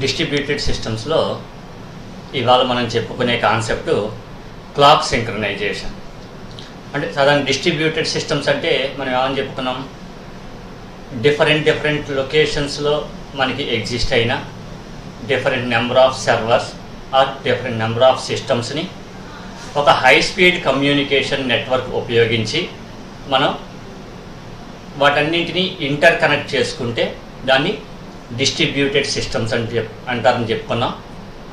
Distributed సిస్టమ్స్లో ఇవాళ మనం చెప్పుకునే కాన్సెప్ట్ క్లాక్ సింక్రనైజేషన్. అంటే సాధారణ డిస్ట్రిబ్యూటెడ్ సిస్టమ్స్ అంటే మనం ఏమని చెప్పుకున్నాం, డిఫరెంట్ లొకేషన్స్లో మనకి ఎగ్జిస్ట్ అయిన different number of servers or different number of సిస్టమ్స్ని ఒక హై స్పీడ్ కమ్యూనికేషన్ నెట్వర్క్ ఉపయోగించి మనం వాటన్నింటినీ ఇంటర్ కనెక్ట్ చేసుకుంటే దాన్ని డిస్ట్రిబ్యూటెడ్ సిస్టమ్స్ అంటారని చెప్పుకున్నాం.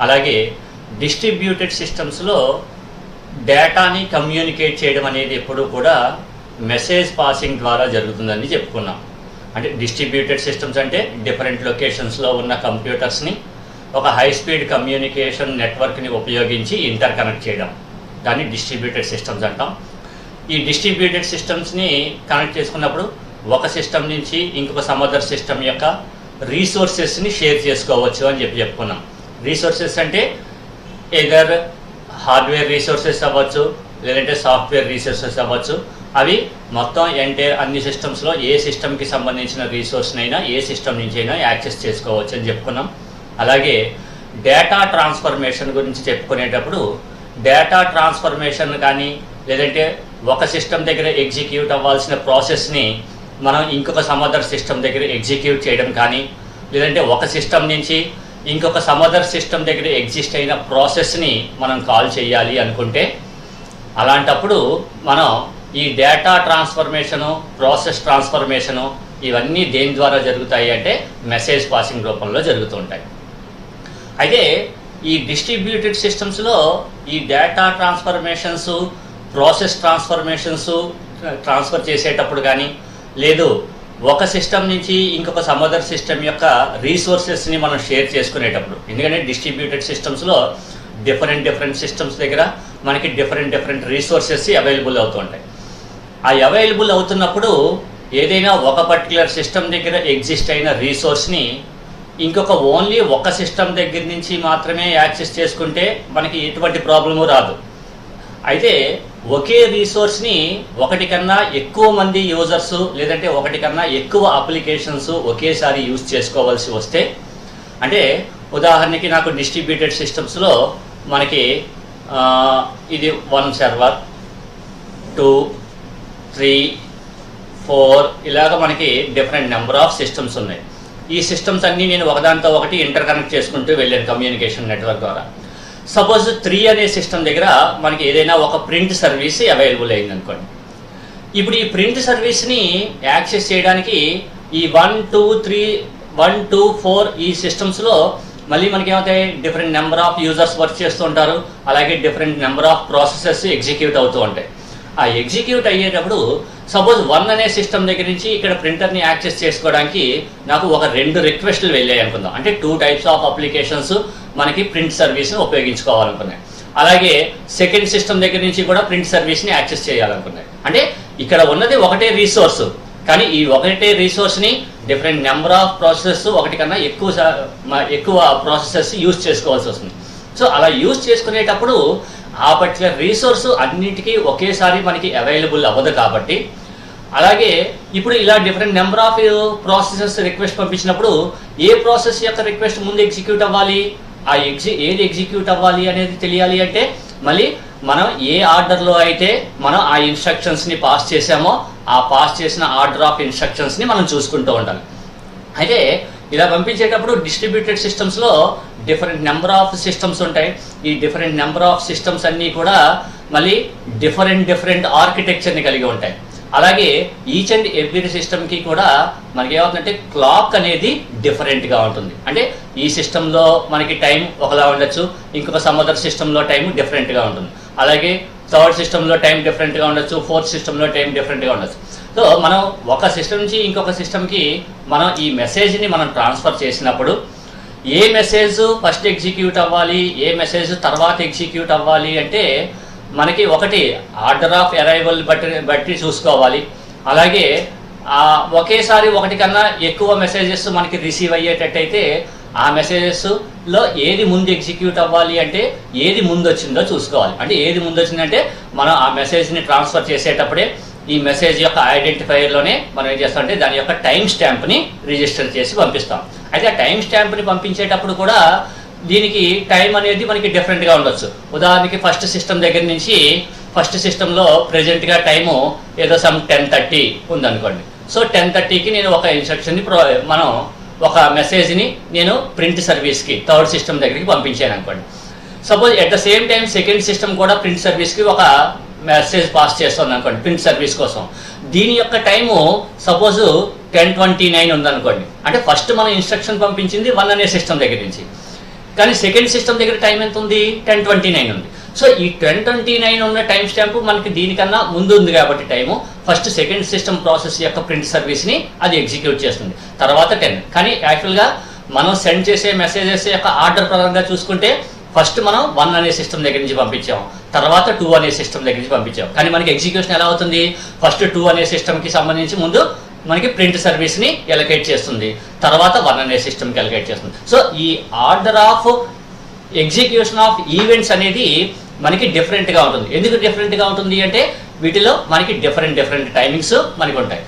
అలాగే డిస్ట్రిబ్యూటెడ్ సిస్టమ్స్లో డేటాని కమ్యూనికేట్ చేయడం అనేది ఎప్పుడూ కూడా మెసేజ్ పాసింగ్ ద్వారా జరుగుతుందని చెప్పుకున్నాం. అంటే డిస్ట్రిబ్యూటెడ్ సిస్టమ్స్ అంటే డిఫరెంట్ లొకేషన్స్లో ఉన్న కంప్యూటర్స్ని ఒక హై స్పీడ్ కమ్యూనికేషన్ నెట్వర్క్ని ఉపయోగించి ఇంటర్ కనెక్ట్ చేయడం, దాన్ని డిస్ట్రిబ్యూటెడ్ సిస్టమ్స్ అంటాం. ఈ డిస్ట్రిబ్యూటెడ్ సిస్టమ్స్ని కనెక్ట్ చేసుకున్నప్పుడు ఒక సిస్టమ్ నుంచి ఇంకొక సమదర్ సిస్టమ్ యొక్క రీసోర్సెస్ని షేర్ చేసుకోవచ్చు అని చెప్పుకున్నాం. రీసోర్సెస్ అంటే ఎదర్ హార్డ్వేర్ రీసోర్సెస్ అవ్వచ్చు, లేదంటే సాఫ్ట్వేర్ రీసోర్సెస్ అవ్వచ్చు. అవి మొత్తం అన్ని సిస్టమ్స్లో ఏ సిస్టమ్కి సంబంధించిన రీసోర్స్నైనా ఏ సిస్టమ్ నుంచి అయినా యాక్సెస్ చేసుకోవచ్చు అని చెప్పుకున్నాం. అలాగే డేటా ట్రాన్స్ఫర్మేషన్ గురించి చెప్పుకునేటప్పుడు డేటా ట్రాన్స్ఫర్మేషన్ కానీ లేదంటే ఒక సిస్టమ్ దగ్గర ఎగ్జిక్యూట్ అవ్వాల్సిన ప్రాసెస్ని మనం ఇంకొక సమదర్ సిస్టమ్ దగ్గర ఎగ్జిక్యూట్ చేయడం కానీ, లేదంటే ఒక సిస్టమ్ నుంచి ఇంకొక సమదర్ సిస్టమ్ దగ్గర ఎగ్జిస్ట్ అయిన ప్రాసెస్ని మనం కాల్ చేయాలి అనుకుంటే, అలాంటప్పుడు మనం ఈ డేటా ట్రాన్స్ఫర్మేషను, ప్రాసెస్ ట్రాన్స్ఫర్మేషను ఇవన్నీ దేని ద్వారా జరుగుతాయి అంటే మెసేజ్ పాసింగ్ రూపంలో జరుగుతుంటాయి. అయితే ఈ డిస్ట్రిబ్యూటెడ్ సిస్టమ్స్లో ఈ data transformations, process transformations transfer చేసేటప్పుడు కానీ, లేదు ఒక సిస్టమ్ నుంచి ఇంకొక సమదర్ సిస్టమ్ యొక్క రీసోర్సెస్ని మనం షేర్ చేసుకునేటప్పుడు, ఎందుకంటే డిస్ట్రిబ్యూటెడ్ సిస్టమ్స్లో డిఫరెంట్ సిస్టమ్స్ దగ్గర మనకి డిఫరెంట్ రీసోర్సెస్ అవైలబుల్ అవుతుంటాయి. ఆ అవైలబుల్ అవుతున్నప్పుడు ఏదైనా ఒక పర్టికులర్ సిస్టమ్ దగ్గర ఎగ్జిస్ట్ అయిన రీసోర్స్ని ఇంకొక ఓన్లీ ఒక సిస్టమ్ దగ్గర నుంచి మాత్రమే యాక్సెస్ చేసుకుంటే మనకి ఎటువంటి ప్రాబ్లము రాదు. అయితే ఒకే రీసోర్స్ని ఒకటి కన్నా ఎక్కువ మంది యూజర్స్ లేదంటే ఒకటి కన్నా ఎక్కువ అప్లికేషన్స్ ఒకేసారి యూజ్ చేసుకోవాల్సి వస్తే, అంటే ఉదాహరణకి నాకు డిస్ట్రిబ్యూటెడ్ సిస్టమ్స్లో మనకి ఇది 1 సర్వర్ 2 3 4 ఇలాగ మనకి డిఫరెంట్ నెంబర్ ఆఫ్ సిస్టమ్స్ ఉన్నాయి. ఈ సిస్టమ్స్ అన్నీ నేను ఒకదానితో ఒకటి ఇంటర్ కనెక్ట్ చేసుకుంటూ వెళ్ళాను కమ్యూనికేషన్ నెట్వర్క్ ద్వారా. సపోజ్ 3 అనే సిస్టమ్ దగ్గర మనకి ఏదైనా ఒక ప్రింట్ సర్వీస్ అవైలబుల్ అయింది అనుకోండి. ఇప్పుడు ఈ ప్రింట్ సర్వీస్ని యాక్సెస్ చేయడానికి ఈ 1 2 3 1 2 4 ఈ సిస్టమ్స్లో మళ్ళీ మనకి ఏమవుతాయి, different number of users work చేస్తూ ఉంటారు. అలాగే different number of processes execute అవుతూ ఉంటాయి. ఆ ఎగ్జిక్యూట్ అయ్యేటప్పుడు సపోజ్ 1 అనే సిస్టమ్ దగ్గర నుంచి ఇక్కడ ప్రింటర్ని యాక్సెస్ చేసుకోవడానికి నాకు ఒక 2 రిక్వెస్ట్లు వెళ్ళాయి అనుకుందాం. అంటే 2 టైప్స్ ఆఫ్ అప్లికేషన్స్ మనకి ప్రింట్ సర్వీస్ని ఉపయోగించుకోవాలనుకున్నాయి. అలాగే సెకండ్ సిస్టమ్ దగ్గర నుంచి కూడా ప్రింట్ సర్వీస్ని యాక్సెస్ చేయాలనుకున్నాయి. అంటే ఇక్కడ ఉన్నది ఒకటే రీసోర్స్, కానీ ఈ ఒకటే రీసోర్స్ని డిఫరెంట్ నెంబర్ ఆఫ్ ప్రాసెసెస్ ఒకటి కన్నా ఎక్కువ ప్రాసెసెస్ యూజ్ చేసుకోవాల్సి వస్తుంది. సో అలా యూజ్ చేసుకునేటప్పుడు ఆ పర్టికులర్ రీసోర్స్ అన్నింటికీ ఒకేసారి మనకి అవైలబుల్ అవ్వదు కాబట్టి, అలాగే ఇప్పుడు ఇలా different number of processes request పంపించినప్పుడు ఏ ప్రాసెస్ యొక్క రిక్వెస్ట్ ముందు ఎగ్జిక్యూట్ అవ్వాలి, ఏది ఎగ్జిక్యూట్ అవ్వాలి అనేది తెలియాలి అంటే మళ్ళీ మనం ఏ ఆర్డర్లో అయితే మనం ఆ ఇన్స్ట్రక్షన్స్ని పాస్ చేసామో ఆ పాస్ చేసిన ఆర్డర్ ఆఫ్ ఇన్స్ట్రక్షన్స్ని మనం చూసుకుంటూ ఉండాలి. అయితే ఇలా పంపించేటప్పుడు డిస్ట్రిబ్యూటెడ్ సిస్టమ్స్లో డిఫరెంట్ నెంబర్ ఆఫ్ సిస్టమ్స్ ఉంటాయి. ఈ డిఫరెంట్ నెంబర్ ఆఫ్ సిస్టమ్స్ అన్నీ కూడా మళ్ళీ డిఫరెంట్ ఆర్కిటెక్చర్ని కలిగి ఉంటాయి. అలాగే ఈచ్ అండ్ ఎవ్రీ సిస్టమ్కి కూడా మనకి ఏమవుతుందంటే క్లాక్ అనేది డిఫరెంట్గా ఉంటుంది. అంటే ఈ సిస్టంలో మనకి టైం ఒకలా ఉండొచ్చు, ఇంకొక సమదర్ సిస్టంలో టైం డిఫరెంట్గా ఉంటుంది. అలాగే థర్డ్ సిస్టంలో టైం డిఫరెంట్గా ఉండొచ్చు, ఫోర్త్ సిస్టంలో టైం డిఫరెంట్గా ఉండొచ్చు. సో మనం ఒక సిస్టమ్ నుంచి ఇంకొక సిస్టమ్కి మనం ఈ మెసేజ్ని మనం ట్రాన్స్ఫర్ చేసినప్పుడు ఏ మెసేజ్ ఫస్ట్ ఎగ్జిక్యూట్ అవ్వాలి, ఏ మెసేజ్ తర్వాత ఎగ్జిక్యూట్ అవ్వాలి అంటే మనకి ఒకటి ఆర్డర్ ఆఫ్ అరైవల్ బట్టి చూసుకోవాలి. అలాగే ఒకేసారి ఒకటి కన్నా ఎక్కువ మెసేజెస్ మనకి రిసీవ్ అయ్యేటట్టయితే ఆ మెసేజెస్లో ఏది ముందు ఎగ్జిక్యూట్ అవ్వాలి అంటే ఏది ముందు వచ్చిందో చూసుకోవాలి. అంటే ఏది ముందు వచ్చిందంటే మనం ఆ మెసేజ్ని ట్రాన్స్ఫర్ చేసేటప్పుడే ఈ మెసేజ్ యొక్క ఐడెంటిఫైయర్లోనే మనం ఏం చేస్తామంటే దాని యొక్క టైం స్టాంప్ని రిజిస్టర్ చేసి పంపిస్తాం. అయితే ఆ టైం స్టాంప్ని పంపించేటప్పుడు కూడా దీనికి టైం అనేది మనకి డిఫరెంట్గా ఉండొచ్చు. ఉదాహరణకి ఫస్ట్ సిస్టమ్ దగ్గర నుంచి ఫస్ట్ సిస్టంలో ప్రజెంట్గా టైము ఏదో సమ్ 10:30 ఉందనుకోండి. సో 10:30కి నేను ఒక ఇన్స్ట్రక్షన్ని మనం ఒక మెసేజ్ని నేను ప్రింట్ సర్వీస్కి థర్డ్ సిస్టమ్ దగ్గరికి పంపించాను అనుకోండి. Suppose at the same time second system కూడా ప్రింట్ సర్వీస్కి ఒక మెసేజ్ పాస్ చేస్తుంది అనుకోండి ప్రింట్ సర్వీస్ కోసం. దీని యొక్క టైము సపోజ్ 10:29 ఉందనుకోండి. అంటే ఫస్ట్ మనం ఇన్స్ట్రక్షన్ పంపించింది 1 అనే సిస్టమ్ దగ్గర నుంచి, కానీ సెకండ్ సిస్టమ్ దగ్గర టైం ఎంత ఉంది? 10:29 ఉంది. సో ఈ 10:29 ఉన్న టైం స్టాంపు మనకి దీనికన్నా ముందు ఉంది కాబట్టి time first second system process యొక్క ప్రింట్ సర్వీస్ని అది ఎగ్జిక్యూట్ చేస్తుంది, తర్వాత 10. కానీ యాక్చువల్గా మనం సెండ్ చేసే మెసేజెస్ యొక్క ఆర్డర్ పరంగా చూసుకుంటే ఫస్ట్ మనం 1 అనే సిస్టమ్ దగ్గర నుంచి పంపించాం, తర్వాత 2 అనే సిస్టమ్ దగ్గర నుంచి పంపించాం. కానీ మనకి ఎగ్జిక్యూషన్ ఎలా అవుతుంది? ఫస్ట్ 2 అనే సిస్టమ్కి సంబంధించి ముందు మనకి ప్రింట్ సర్వీస్ని ఎలకేట్ చేస్తుంది, తర్వాత 1 అనే సిస్టమ్కి ఎలకేట్ చేస్తుంది. సో ఈ order of execution of events అనేది మనకి డిఫరెంట్గా ఉంటుంది. ఎందుకు డిఫరెంట్గా ఉంటుంది అంటే వీటిలో మనకి డిఫరెంట్ టైమింగ్స్ మనకి ఉంటాయి.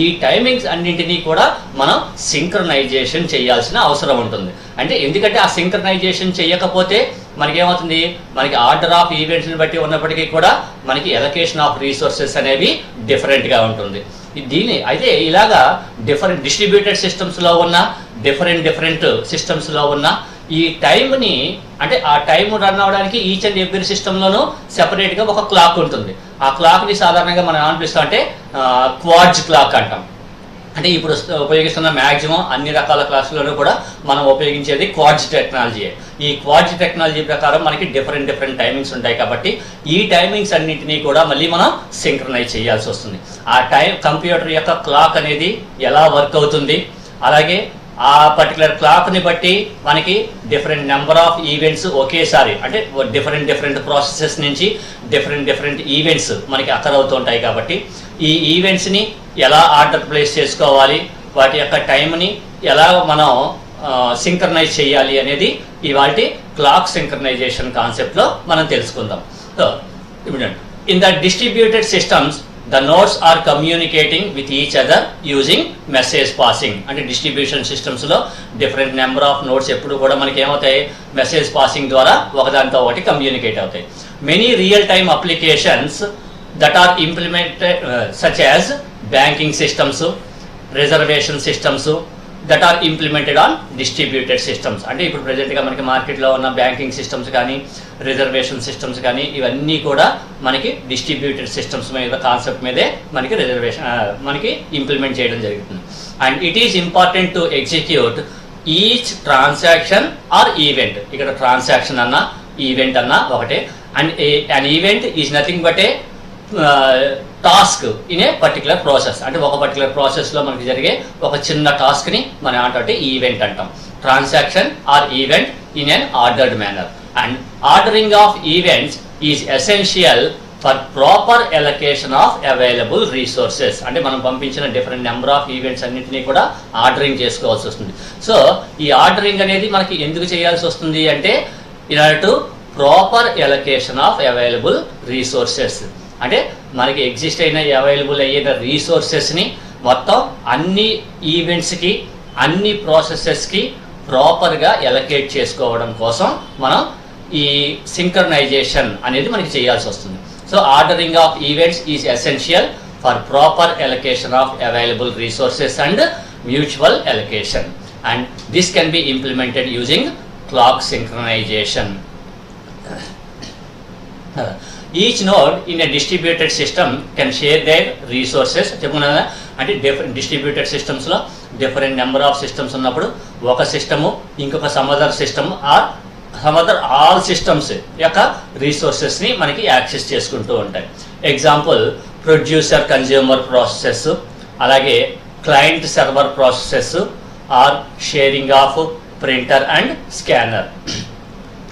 ఈ టైమింగ్స్ అన్నింటినీ కూడా మనం సింక్రనైజేషన్ చేయాల్సిన అవసరం ఉంటుంది. అంటే ఎందుకంటే ఆ సింక్రనైజేషన్ చేయకపోతే మనకేమవుతుంది? మనకి ఆర్డర్ ఆఫ్ ఈవెంట్స్ని బట్టి ఉన్నప్పటికీ కూడా మనకి ఎలకేషన్ ఆఫ్ రీసోర్సెస్ అనేవి డిఫరెంట్గా ఉంటుంది. దీని అయితే ఇలాగా డిఫరెంట్ డిస్ట్రిబ్యూటెడ్ సిస్టమ్స్లో ఉన్న డిఫరెంట్ సిస్టమ్స్లో ఉన్న ఈ టైంని, అంటే ఆ టైం రన్ అవడానికి ఈచ్ అండ్ ఎవ్రీ సిస్టంలోనూ సెపరేట్గా ఒక క్లాక్ ఉంటుంది. ఆ క్లాక్ని సాధారణంగా మనం ఏమనిపిస్తాం అంటే క్వార్ట్జ్ క్లాక్ అంటాం. అంటే ఇప్పుడు ఉపయోగిస్తున్న మ్యాక్సిమం అన్ని రకాల క్లాసుల్లోనూ కూడా మనం ఉపయోగించేది క్వార్ట్జ్ టెక్నాలజీ. ఈ క్వార్ట్జ్ టెక్నాలజీ ప్రకారం మనకి డిఫరెంట్ టైమింగ్స్ ఉంటాయి కాబట్టి ఈ టైమింగ్స్ అన్నింటినీ కూడా మళ్ళీ మనం సింక్రనైజ్ చేయాల్సి వస్తుంది. ఆ కంప్యూటర్ యొక్క క్లాక్ అనేది ఎలా వర్క్ అవుతుంది, అలాగే ఆ పర్టికులర్ క్లాక్ని బట్టి మనకి డిఫరెంట్ నెంబర్ ఆఫ్ ఈవెంట్స్ ఒకేసారి, అంటే డిఫరెంట్ ప్రాసెసెస్ నుంచి డిఫరెంట్ ఈవెంట్స్ మనకి అక్కర్ అవుతూ ఉంటాయి కాబట్టి ఈ ఈవెంట్స్ని ఎలా ఆర్డర్ ప్లేస్ చేసుకోవాలి, వాటి యొక్క టైంని ఎలా మనం సింక్రనైజ్ చేయాలి అనేది ఇవాల్టి క్లాక్ సింక్రనైజేషన్ కాన్సెప్ట్లో మనం తెలుసుకుందాం. So in the distributed systems the nodes are communicating with each other using message passing. అంటే డిస్ట్రిబ్యూషన్ సిస్టమ్స్లో డిఫరెంట్ నెంబర్ ఆఫ్ నోడ్స్ ఎప్పుడు కూడా మనకి ఏమవుతాయి? మెసేజ్ పాసింగ్ ద్వారా ఒకదానితో ఒకటి కమ్యూనికేట్ అవుతాయి. Many real time applications that are implemented such as banking systems, reservation systems that are implemented on distributed systems. అంటే ఇప్పుడు ప్రజెంట్గా మనకి మార్కెట్లో ఉన్న బ్యాంకింగ్ సిస్టమ్స్ కానీ రిజర్వేషన్ సిస్టమ్స్ కానీ ఇవన్నీ కూడా మనకి డిస్ట్రిబ్యూటెడ్ సిస్టమ్స్ మీద కాన్సెప్ట్ మీదే మనకి మనకి ఇంప్లిమెంట్ చేయడం జరుగుతుంది. And it is important to execute each transaction are event. ఇక్కడ ట్రాన్సాక్షన్ అన్నా ఈవెంట్ అన్నా ఒకటే. And an event is nothing but A task in a particular process. అంటే ఒక పర్టికులర్ ప్రాసెస్లో మనకి జరిగే ఒక చిన్న టాస్క్ని మనం అంటే ఈవెంట్ అంటాం. Transaction are event in an ordered manner. And ordering of events is essential for proper allocation of available resources. అంటే మనం పంపించిన డిఫరెంట్ నెంబర్ ఆఫ్ ఈవెంట్స్ అన్నింటినీ కూడా ఆర్డరింగ్ చేసుకోవాల్సి వస్తుంది. సో ఈ ఆర్డరింగ్ అనేది మనకి ఎందుకు చేయాల్సి వస్తుంది అంటే in order to proper allocation of available resources. అంటే మనకి ఎగ్జిస్ట్ అయిన అవైలబుల్ అయిన రీసోర్సెస్ని మొత్తం అన్ని ఈవెంట్స్కి అన్ని ప్రాసెసెస్కి ప్రాపర్గా ఎలకేట్ చేసుకోవడం కోసం మనం ఈ సింక్రనైజేషన్ అనేది మనకి చేయాల్సి వస్తుంది. So ordering of events is essential for proper allocation of available resources and mutual allocation. And this can be implemented using clock synchronisation. Each node in a distributed system can share their resources. చెప్పుకున్నా అంటే distributed సిస్టమ్స్లో different number of systems ఉన్నప్పుడు ఒక system ఇంకొక some other system or some other all systems యొక్క రీసోర్సెస్ని మనకి access చేసుకుంటూ ఉంటాయి. ఎగ్జాంపుల్ ప్రొడ్యూసర్ కన్జ్యూమర్ ప్రాసెసెస్, అలాగే client server processes or sharing of printer and scanner.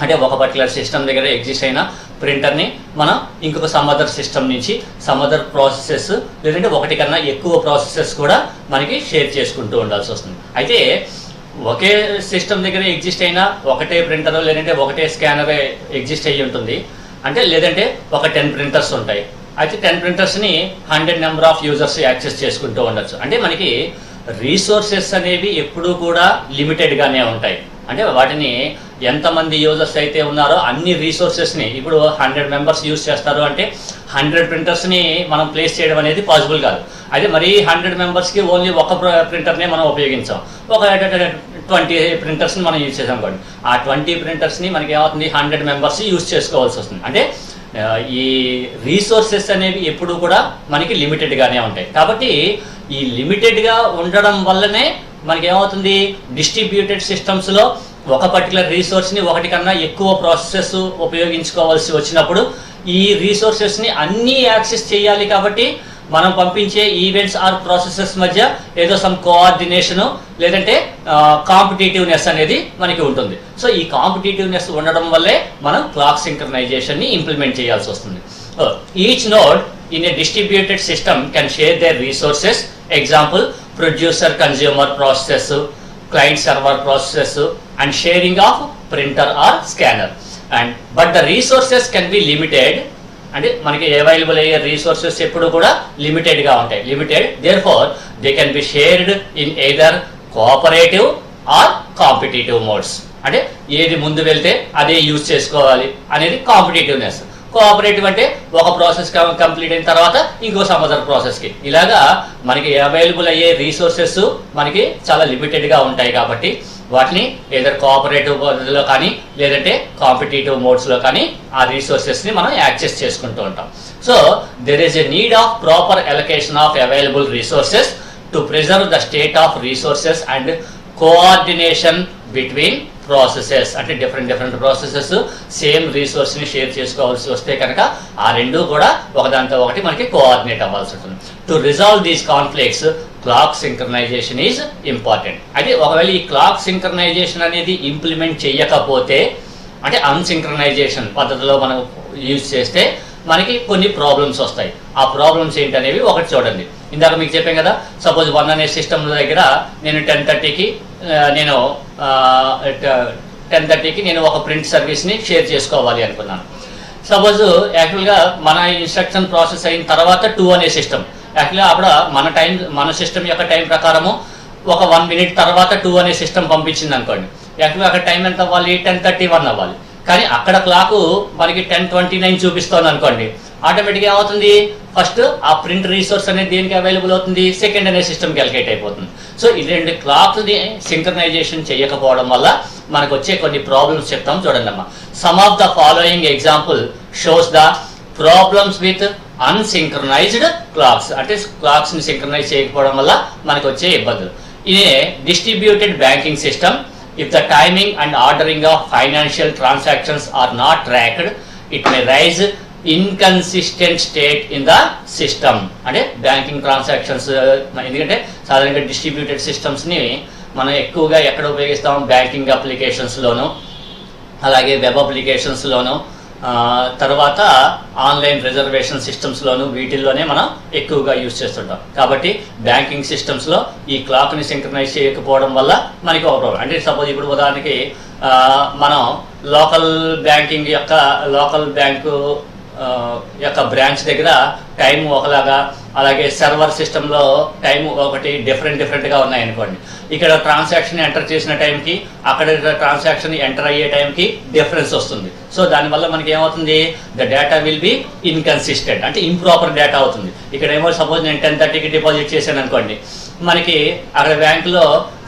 అంటే ఒక పర్టికులర్ సిస్టమ్ దగ్గర ఎగ్జిస్ట్ అయిన ప్రింటర్ని మనం ఇంకొక సమదర్ సిస్టమ్ నుంచి సమదర్ ప్రాసెసెస్ లేదంటే ఒకటి కన్నా ఎక్కువ ప్రాసెసెస్ కూడా మనకి షేర్ చేసుకుంటూ ఉండాల్సి వస్తుంది. అయితే ఒకే సిస్టమ్ దగ్గర ఎగ్జిస్ట్ అయినా ఒకటే ప్రింటర్ లేదంటే ఒకటే స్కానర్ ఎగ్జిస్ట్ అయ్యి ఉంటుంది. అంటే లేదంటే ఒక 10 ప్రింటర్స్ ఉంటాయి. అయితే 10 ప్రింటర్స్ని 100 నెంబర్ ఆఫ్ యూజర్స్ యాక్సెస్ చేసుకుంటూ ఉండొచ్చు. అంటే మనకి రీసోర్సెస్ అనేవి ఎప్పుడూ కూడా లిమిటెడ్గానే ఉంటాయి. అంటే వాటిని ఎంతమంది యూజర్స్ అయితే ఉన్నారో అన్ని రీసోర్సెస్ని, ఇప్పుడు 100 మెంబర్స్ యూజ్ చేస్తారు అంటే 100 ప్రింటర్స్ని మనం ప్లేస్ చేయడం అనేది పాసిబుల్ కాదు. అదే మరి 100 మెంబర్స్కి ఓన్లీ ఒక ప్రింటర్నే మనం ఉపయోగించాం, ఒక 20 ప్రింటర్స్ని మనం యూజ్ చేసాం అనుకోండి. ఆ 20 ప్రింటర్స్ని మనకి ఏమవుతుంది, 100 మెంబర్స్ యూజ్ చేసుకోవాల్సి వస్తుంది. అంటే ఈ రీసోర్సెస్ అనేవి ఎప్పుడు కూడా మనకి లిమిటెడ్గానే ఉంటాయి. కాబట్టి ఈ లిమిటెడ్గా ఉండడం వల్లనే మనకి ఏమవుతుంది, డిస్ట్రిబ్యూటెడ్ సిస్టమ్స్లో ఒక పర్టికులర్ రీసోర్స్ని ఒకటి కన్నా ఎక్కువ ప్రాసెసెస్ ఉపయోగించుకోవాల్సి వచ్చినప్పుడు ఈ రీసోర్సెస్ని అన్నీ యాక్సెస్ చేయాలి. కాబట్టి మనం పంపించే ఈవెంట్స్ ఆర్ ప్రాసెసెస్ మధ్య ఏదో సమ్ కోఆర్డినేషను లేదంటే కాంపిటేటివ్నెస్ అనేది మనకి ఉంటుంది. సో ఈ కాంపిటేటివ్నెస్ ఉండడం వల్లే మనం క్లాక్ సింక్రనైజేషన్ని ఇంప్లిమెంట్ చేయాల్సి వస్తుంది. Each node in a distributed system can share their resources. Example, producer consumer processes, client server processes and sharing of printer or scanner. And but the resources can be limited. అంటే మనకి available అయ్యే resources ఎప్పుడు కూడా లిమిటెడ్గా ఉంటాయి. Limited, therefore they can be shared in either cooperative or competitive modes. అంటే ఏది ముందు వెళ్తే అదే యూజ్ చేసుకోవాలి అనేది కాంపిటేటివ్నెస్. కోఆపరేటివ్ అంటే ఒక ప్రాసెస్ కంప్లీట్ అయిన తర్వాత ఇంకో సమ్ అదర్ ప్రాసెస్కి, ఇలాగా మనకి అవైలబుల్ అయ్యే రీసోర్సెస్ మనకి చాలా లిమిటెడ్గా ఉంటాయి. కాబట్టి వాటిని ఏదర్ కోఆపరేటివ్ పద్ధతిలో కానీ లేదంటే కాంపిటేటివ్ మోడ్స్లో కానీ ఆ రీసోర్సెస్ని మనం యాక్సెస్ చేసుకుంటూ ఉంటాం. So there is a need of proper allocation of available resources to preserve the state of resources and coordination between processes. అంటే డిఫరెంట్ ప్రాసెసెస్ సేమ్ రిసోర్స్ని షేర్ చేసుకోవాల్సి వస్తే కనుక ఆ రెండు కూడా ఒకదానితో ఒకటి మనకి కోఆర్డినేట్ అవ్వాల్సి ఉంటుంది. To resolve these conflicts clock synchronisation is important. అయితే ఒకవేళ ఈ క్లాక్ సింక్రనైజేషన్ అనేది ఇంప్లిమెంట్ చేయకపోతే, అంటే అన్సింక్రనైజేషన్ పద్ధతిలో మనం యూజ్ చేస్తే మనకి కొన్ని ప్రాబ్లమ్స్ వస్తాయి. ఆ ప్రాబ్లమ్స్ ఏంటనేవి ఒకటి చూడండి. ఇందాక మీకు చెప్పాం కదా, సపోజ్ 1 అనే సిస్టమ్ దగ్గర నేను 10:30కి నేను 10:30కి నేను ఒక ప్రింట్ సర్వీస్ని షేర్ చేసుకోవాలి అనుకున్నాను. సపోజ్ యాక్చువల్గా మన ఇన్స్ట్రక్షన్ ప్రాసెస్ అయిన తర్వాత 2 అనే సిస్టమ్, యాక్చువల్గా అప్పుడు మన సిస్టమ్ యొక్క టైం ప్రకారము ఒక 1 మినిట్ తర్వాత 2 అనే సిస్టమ్ పంపించింది అనుకోండి. యాక్చువల్గా అక్కడ టైం ఎంత అవ్వాలి, 10:31 అవ్వాలి. కానీ అక్కడ క్లాకు మనకి 10:29 చూపిస్తోంది అనుకోండి. ఆటోమేటిక్గా ఏమవుతుంది, ఫస్ట్ ఆ ప్రింట్ రీసోర్స్ అనేది దేనికి అవైలబుల్ అవుతుంది, సెకండ్ అనే సిస్టమ్కి అలకేట్ అయిపోతుంది. సో ఈ రెండు క్లాక్ని సింక్రనైజేషన్ చేయకపోవడం వల్ల మనకు వచ్చే కొన్ని ప్రాబ్లమ్స్ చెప్తాం చూడండి అమ్మా. Some of the following example shows the problems with unsynchronised clocks. అంటే క్లాక్స్ని సింక్రనైజ్ చేయకపోవడం వల్ల మనకు వచ్చే ఇబ్బందులు. In a distributed banking system, if the timing and ordering of financial transactions are not tracked, it may raise inconsistent state in the system. అంటే banking transactions, ఎందుకంటే సాధారణంగా డిస్ట్రిబ్యూటెడ్ సిస్టమ్స్ని మనం ఎక్కువగా ఎక్కడ ఉపయోగిస్తాం, బ్యాంకింగ్ అప్లికేషన్స్లోను, అలాగే వెబ్ అప్లికేషన్స్లోను, తర్వాత ఆన్లైన్ రిజర్వేషన్ సిస్టమ్స్లోను, వీటిల్లోనే మనం ఎక్కువగా యూజ్ చేస్తుంటాం. కాబట్టి బ్యాంకింగ్ సిస్టమ్స్లో ఈ క్లాక్ని సింక్రనైజ్ చేయకపోవడం వల్ల మనకి ఒక ప్రాబ్లం. అంటే సపోజ్ ఇప్పుడు ఉదాహరణకి మనం లోకల్ బ్యాంకు యొక్క బ్రాంచ్ దగ్గర టైం ఒకలాగా, అలాగే సర్వర్ సిస్టంలో టైం ఒకటి డిఫరెంట్గా ఉన్నాయనుకోండి. ఇక్కడ ట్రాన్సాక్షన్ ఎంటర్ చేసిన టైంకి అక్కడ ట్రాన్సాక్షన్ ఎంటర్ అయ్యే టైంకి డిఫరెన్స్ వస్తుంది. సో దానివల్ల మనకి ఏమవుతుంది, the data will be inconsistent, అంటే ఇంప్రాపర్ డేటా అవుతుంది. ఇక్కడ ఏమో సపోజ్ నేను 10:30కి డిపాజిట్ చేశాను అనుకోండి, మనకి అక్కడ బ్యాంకులో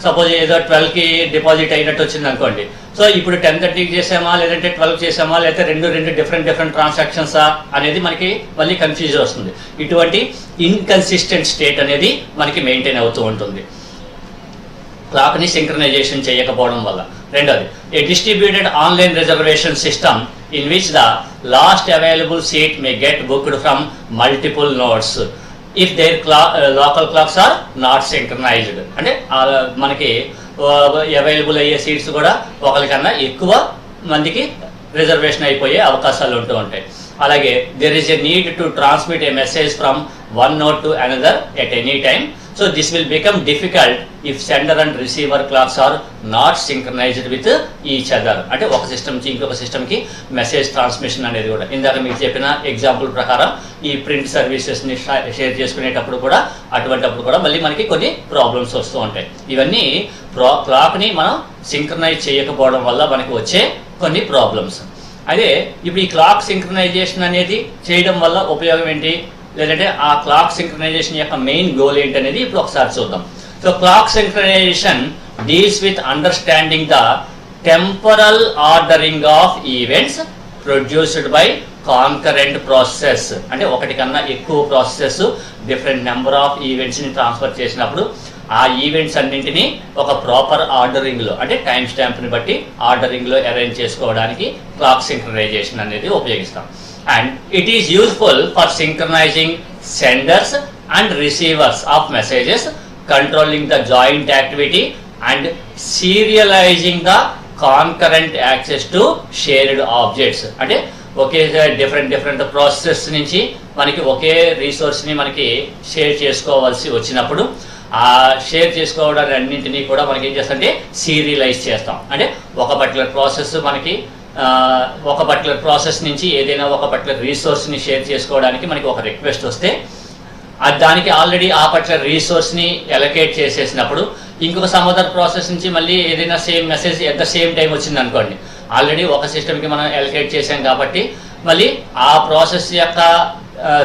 సపోజ్ ఏదో 12కి డిపాజిట్ అయినట్టు వచ్చింది అనుకోండి. సో ఇప్పుడు 10:30కి చేసామా లేదంటే 12కి చేసామా లేకపోతే రెండు డిఫరెంట్ ట్రాన్సాక్షన్సా అనేది మనకి మళ్ళీ కన్ఫ్యూజన్ వస్తుంది. ఇటువంటి ఇన్కన్సిస్టెంట్ స్టేట్ అనేది మనకి మెయింటైన్ అవుతూ ఉంటుంది క్లాక్ని సింక్రనైజేషన్ చేయకపోవడం వల్ల. రెండోది, a distributed online reservation system in which the last available seat may get booked from multiple nodes if their local clocks are not synchronised. అంటే మనకి అవైలబుల్ అయ్యే సీట్స్ కూడా ఒకరికన్నా ఎక్కువ మందికి రిజర్వేషన్ అయిపోయే అవకాశాలు ఉంటూ ఉంటాయి. అలాగే there is a need to transmit A message from one node to another at any time So this will become difficult if sender and receiver clocks are not synchronized with each other. అంటే ఒక system నుంచి ఇంకొక సిస్టమ్కి message transmission అనేది కూడా ఇందాక మీకు చెప్పిన ఎగ్జాంపుల్ ప్రకారం ఈ ప్రింట్ సర్వీసెస్ని షేర్ చేసుకునేటప్పుడు కూడా అటువంటిప్పుడు కూడా మళ్ళీ మనకి కొన్ని ప్రాబ్లమ్స్ వస్తూ ఉంటాయి. ఇవన్నీ క్లాక్ని మనం సింక్రనైజ్ చేయకపోవడం వల్ల మనకి వచ్చే కొన్ని ప్రాబ్లమ్స్. అదే ఇప్పుడు ఈ క్లాక్ సింక్రనైజేషన్ అనేది చేయడం వల్ల ఉపయోగం ఏంటి, లేదంటే ఆ క్లాక్ సింక్రనైజేషన్ యొక్క మెయిన్ గోల్ ఏంటనేది ఇప్పుడు ఒకసారి చూద్దాం. So clock synchronisation deals with understanding the temporal ordering of events produced by concurrent process. అంటే ఒకటి కన్నా ఎక్కువ ప్రాసెసెస్ డిఫరెంట్ నెంబర్ ఆఫ్ ఈవెంట్స్ని ట్రాన్స్ఫర్ చేసినప్పుడు ఆ ఈవెంట్స్ అన్నింటినీ ఒక ప్రాపర్ ఆర్డరింగ్లో అంటే టైం స్టాంప్ని బట్టి ఆర్డరింగ్లో అరేంజ్ చేసుకోవడానికి క్లాక్ సింక్రనైజేషన్ అనేది ఉపయోగిస్తాం. And it is useful for synchronizing senders and receivers of messages, controlling the joint activity and serializing the concurrent access to shared objects. అంటే ఒకే డిఫరెంట్ ప్రాసెస్ నుంచి మనకి ఒకే రిసోర్స్ని మనకి షేర్ చేసుకోవాల్సి వచ్చినప్పుడు ఆ షేర్ చేసుకోవడానికి అన్నింటినీ కూడా మనకి ఏం చేస్తామంటే సీరియలైజ్ చేస్తాం. అంటే ఒక పర్టికులర్ ప్రాసెస్ మనకి ఒక పర్టికులర్ ప్రాసెస్ నుంచి ఏదైనా ఒక పర్టికులర్ రీసోర్స్ని షేర్ చేసుకోవడానికి మనకి ఒక రిక్వెస్ట్ వస్తే దానికి ఆల్రెడీ ఆ పర్టికులర్ రీసోర్స్ని అలొకేట్ చేసేసినప్పుడు ఇంకొక సమ్ అదర్ ప్రాసెస్ నుంచి మళ్ళీ ఏదైనా same message at the same time వచ్చింది అనుకోండి, ఆల్రెడీ ఒక సిస్టమ్కి మనం అలొకేట్ చేసాం కాబట్టి మళ్ళీ ఆ ప్రాసెస్ యొక్క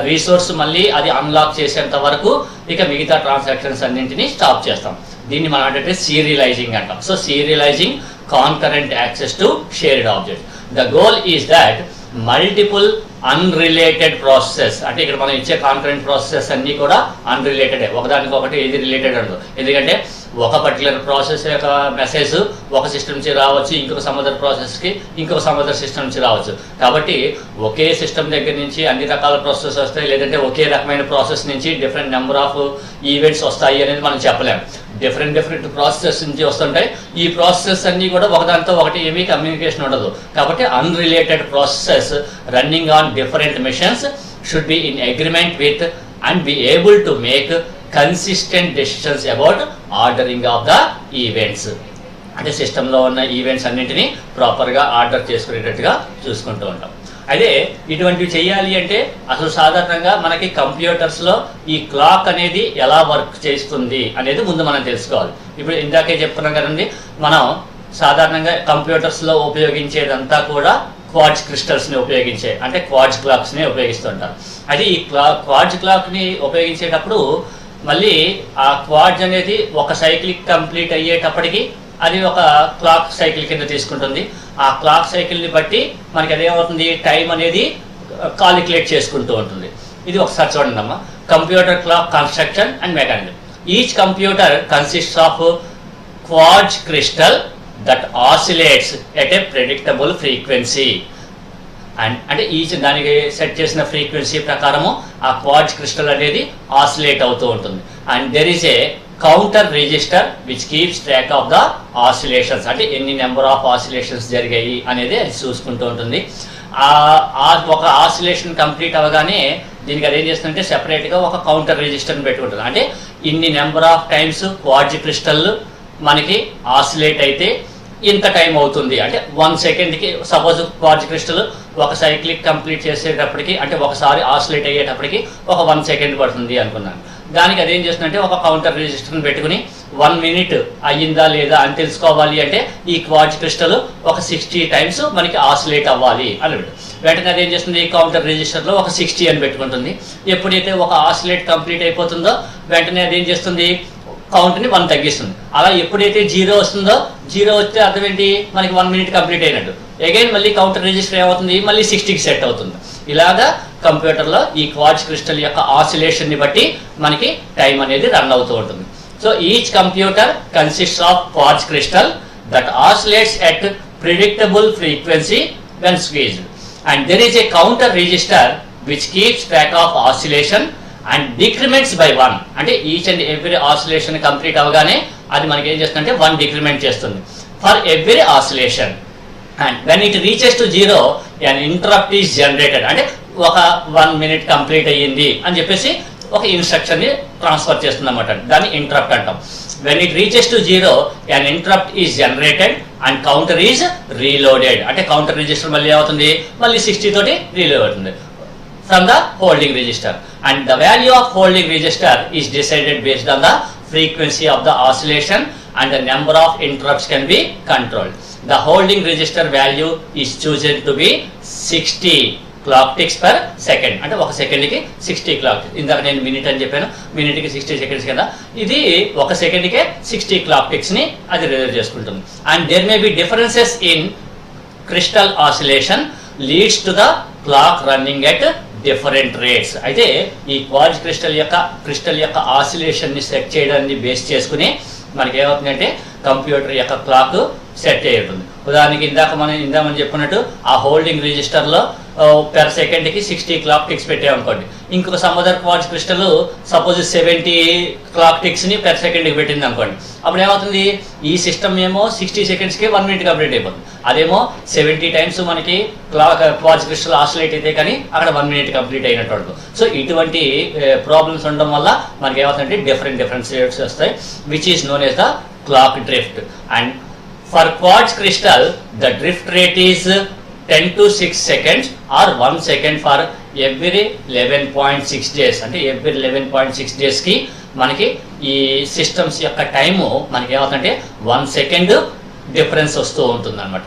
రీసోర్స్ మళ్ళీ అది అన్లాక్ చేసేంత వరకు ఇక మిగతా ట్రాన్సాక్షన్స్ అన్నింటినీ స్టాప్ చేస్తాం. దీన్ని మనం అంటే సీరియలైజింగ్ అంటాం. So serialising concurrent access to shared objects. The goal is that multiple unrelated processes, అంటే ఇక్కడ మనం ఇచ్చే కాన్కరెంట్ ప్రాసెసెస్ అన్నీ కూడా అన్రిలేటెడ్, ఒకదానికి ఒకటి ఏది రిలేటెడ్ ఉండదు. ఎందుకంటే ఒక పర్టికులర్ ప్రాసెస్ యొక్క మెసేజ్ ఒక సిస్టమ్ నుంచి రావచ్చు, ఇంకొక సమ్ అదర్ ప్రాసెస్కి ఇంకొక సమ్ అదర్ సిస్టమ్ నుంచి రావచ్చు. కాబట్టి ఒకే సిస్టమ్ దగ్గర నుంచి అన్ని రకాల ప్రాసెస్ వస్తాయి, లేదంటే ఒకే రకమైన ప్రాసెస్ నుంచి డిఫరెంట్ నెంబర్ ఆఫ్ ఈవెంట్స్ వస్తాయి అనేది మనం చెప్పలేము. డిఫరెంట్ ప్రాసెసెస్ నుంచి వస్తుంటాయి. ఈ ప్రాసెసెస్ అన్నీ కూడా ఒకదానితో ఒకటి ఏమీ కమ్యూనికేషన్ ఉండదు. కాబట్టి unrelated processes running on different machines should be in agreement with and B able to make consistent decisions about ordering of the events. అంటే సిస్టంలో ఉన్న ఈవెంట్స్ అన్నింటినీ ప్రాపర్గా ఆర్డర్ చేసుకునేటట్టుగా చూసుకుంటూ ఉంటాం. అదే ఇటువంటివి చేయాలి అంటే అసలు సాధారణంగా మనకి కంప్యూటర్స్లో ఈ క్లాక్ అనేది ఎలా వర్క్ చేస్తుంది అనేది ముందు మనం తెలుసుకోవాలి. ఇప్పుడు ఇందాకే చెప్పుకున్నాం కదండి, మనం సాధారణంగా కంప్యూటర్స్లో ఉపయోగించేదంతా కూడా క్వార్ట్జ్ క్రిస్టల్స్ని ఉపయోగించే అంటే క్వార్ట్జ్ క్లాక్స్ని ఉపయోగిస్తుంటారు. అది ఈ క్వార్ట్జ్ క్లాక్ని ఉపయోగించేటప్పుడు మళ్ళీ ఆ క్వార్ట్జ్ అనేది ఒక సైకిల్ కంప్లీట్ అయ్యేటప్పటికి అది ఒక క్లాక్ సైకిల్ కింద తీసుకుంటుంది. ఆ క్లాక్ సైకిల్ని బట్టి మనకి అదేమవుతుంది, టైం అనేది కాలిక్యులేట్ చేసుకుంటూ ఉంటుంది. ఇది ఒకసారి చూడండి అమ్మా, computer clock construction and mechanism. Each computer consists of quartz crystal that oscillates at a predictable frequency. And అంటే ఈచ్ దానికి సెట్ చేసిన ఫ్రీక్వెన్సీ ప్రకారము ఆ క్వార్ట్జ్ క్రిస్టల్ అనేది ఆసిలేట్ అవుతూ ఉంటుంది. And there is a counter register which keeps track of the oscillations, అంటే ఎన్ని నెంబర్ ఆఫ్ ఆసిలేషన్స్ జరిగాయి అనేది అది చూసుకుంటూ ఉంటుంది. ఒక ఆసిలేషన్ కంప్లీట్ అవ్వగానే దీనికి అదేం చేస్తుందంటే సెపరేట్గా ఒక కౌంటర్ రిజిస్టర్ని పెట్టుకుంటుంది. అంటే ఇన్ని number of times quartz crystal మనకి ఆసిలేట్ అయితే ఇంత టైం అవుతుంది. అంటే 1 సెకండ్కి సపోజ్ క్వార్ట్జ్ క్రిస్టల్ ఒక సైక్లిక్ కంప్లీట్ చేసేటప్పటికి అంటే ఒకసారి ఆసిలేట్ అయ్యేటప్పటికి ఒక 1 సెకండ్ పడుతుంది అనుకున్నాను. దానికి అదేం చేస్తుందంటే ఒక కౌంటర్ రిజిస్టర్ని పెట్టుకుని 1 మినిట్ అయ్యిందా లేదా అని తెలుసుకోవాలి అంటే ఈ క్వార్ట్జ్ క్రిస్టల్ ఒక 60 టైమ్స్ మనకి ఆసిలేట్ అవ్వాలి అని వెంటనే అదేం చేస్తుంది, ఈ కౌంటర్ రిజిస్టర్లో ఒక 60 అని పెట్టుకుంటుంది. ఎప్పుడైతే ఒక ఆసిలేట్ కంప్లీట్ అయిపోతుందో వెంటనే అదేం చేస్తుంది, కౌంట్ని 1 తగ్గిస్తుంది. అలా ఎప్పుడైతే 0 వస్తుందో 0 వస్తే అర్థం ఏంటి, మనకి 1 మినిట్ కంప్లీట్ అయినట్టు. అగైన్ మళ్ళీ కౌంటర్ రిజిస్టర్ ఏమవుతుంది, మళ్ళీ 60కి సెట్ అవుతుంది. ఇలాగా కంప్యూటర్లో ఈ క్వార్ట్జ్ క్రిస్టల్ యొక్క ఆసిలేషన్ని బట్టి మనకి టైం అనేది రన్ అవుతూ ఉంటుంది. So each computer consists of quartz crystal that oscillates at predictable frequency when squeezed and there is a counter register which keeps track of oscillation and decrements by 1. అంటే each and every oscillation complete అవగానే అది మనకి ఏం చేస్తుందంటే 1 decrement చేస్తుంది for every oscillation. And when it reaches to 0 an interrupt is generated. అంటే ఒక 1 minute complete అయ్యింది అని చెప్పేసి ఒక ఇన్స్ట్రక్షన్ ని ట్రాన్స్ఫర్ చేస్తుంది అనమాట. దాన్ని ఇంటరప్ట్ అంటాం. When it reaches to 0 an interrupt is generated and counter is reloaded. అంటే కౌంటర్ రిజిస్టర్ మళ్ళీ అవుతుంది, మళ్ళీ 60 తోటి రీలోడ్ అవుతుంది from the holding register, and the value of holding register is decided based on the frequency of the oscillation and the number of interrupts can be controlled. The holding register value is chosen to be 60 clock ticks per second. అంటే ఒక సెకండ్కి 60 clock. ఇందాక నేను minute అని చెప్పాను, మినిట్కి 60 seconds కదా, ఇది ఒక సెకండ్కే 60 క్లాక్ టిక్స్ ని అది రిజర్వ్ చేసుకుంటుంది. And there may be differences in crystal oscillation leads to the clock running at different rates. అయితే ఈ క్వార్ట్జ్ క్రిస్టల్ యొక్క ఆసిలేషన్ ని సెట్ చేయడాన్ని బేస్ చేసుకుని మనకి ఏమవుతుందంటే కంప్యూటర్ యొక్క క్లాక్ సెట్ అయ్యింది. ఉదాహరణకి ఇందామని చెప్పుకున్నట్టు ఆ హోల్డింగ్ రిజిస్టర్లో పెర్ సెకండ్కి 60 క్లాక్ టిక్స్ పెట్టామనుకోండి. ఇంకొక some other quartz crystal suppose 70 clock టిక్స్ని పెర్ సెకండ్కి పెట్టింది అనుకోండి. అప్పుడు ఏమవుతుంది, ఈ సిస్టమ్ ఏమో 60 సెకండ్స్కి 1 మినిట్ కంప్లీట్ అయిపోతుంది. అదేమో 70 టైమ్స్ మనకి క్వార్ట్జ్ క్రిస్టల్ ఆసిలేట్ అయితే కానీ అక్కడ 1 మినిట్ కంప్లీట్ అయినట్టు. సో ఇటువంటి ప్రాబ్లమ్స్ ఉండడం వల్ల మనకి ఏమవుతుందంటే డిఫరెంట్ రేట్స్ వస్తాయి, which is known as the clock drift. And for quartz crystal the drift rate is 10 to 6 seconds or 1 second for every 11.6 days. అంటే every 11.6 days కి మనకి ఈ సిస్టమ్స్ యొక్క టైము మనకి ఏమవుతుందంటే 1 second డిఫరెన్స్ వస్తూ ఉంటుంది అనమాట.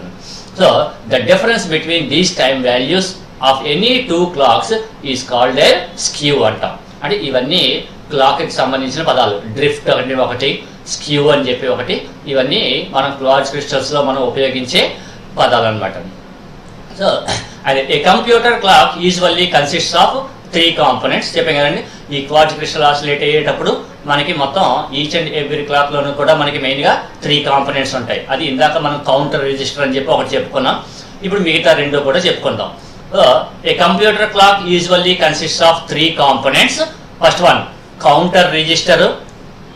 So the difference between these time values of any 2 clocks is called a skew అంటాం. అంటే ఇవన్నీ క్లాక్కి సంబంధించిన పదాలు. డ్రిఫ్ట్ అంటే ఒకటి, స్క్యూ అని చెప్పి ఒకటి, ఇవన్నీ మనం క్వార్ట్జ్ క్రిస్టల్స్లో మనం ఉపయోగించే పదాలు అనమాట. So, a computer clock usually consists of 3 components. చెప్పాం కదండి, ఈ క్వార్ట్జ్ క్రిస్టల్ ఆసిలేట్ అయ్యేటప్పుడు మనకి మొత్తం ఈచ్ అండ్ ఎవ్రీ క్లాక్ లోనూ కూడా మనకి మెయిన్ గా 3 కాంపోనెంట్స్ ఉంటాయి. అది ఇందాక మనం కౌంటర్ రిజిస్టర్ అని చెప్పి ఒకటి చెప్పుకున్నాం, ఇప్పుడు మిగతా 2 కూడా చెప్పుకుందాం. A computer clock usually consist of 3 components. First one counter register.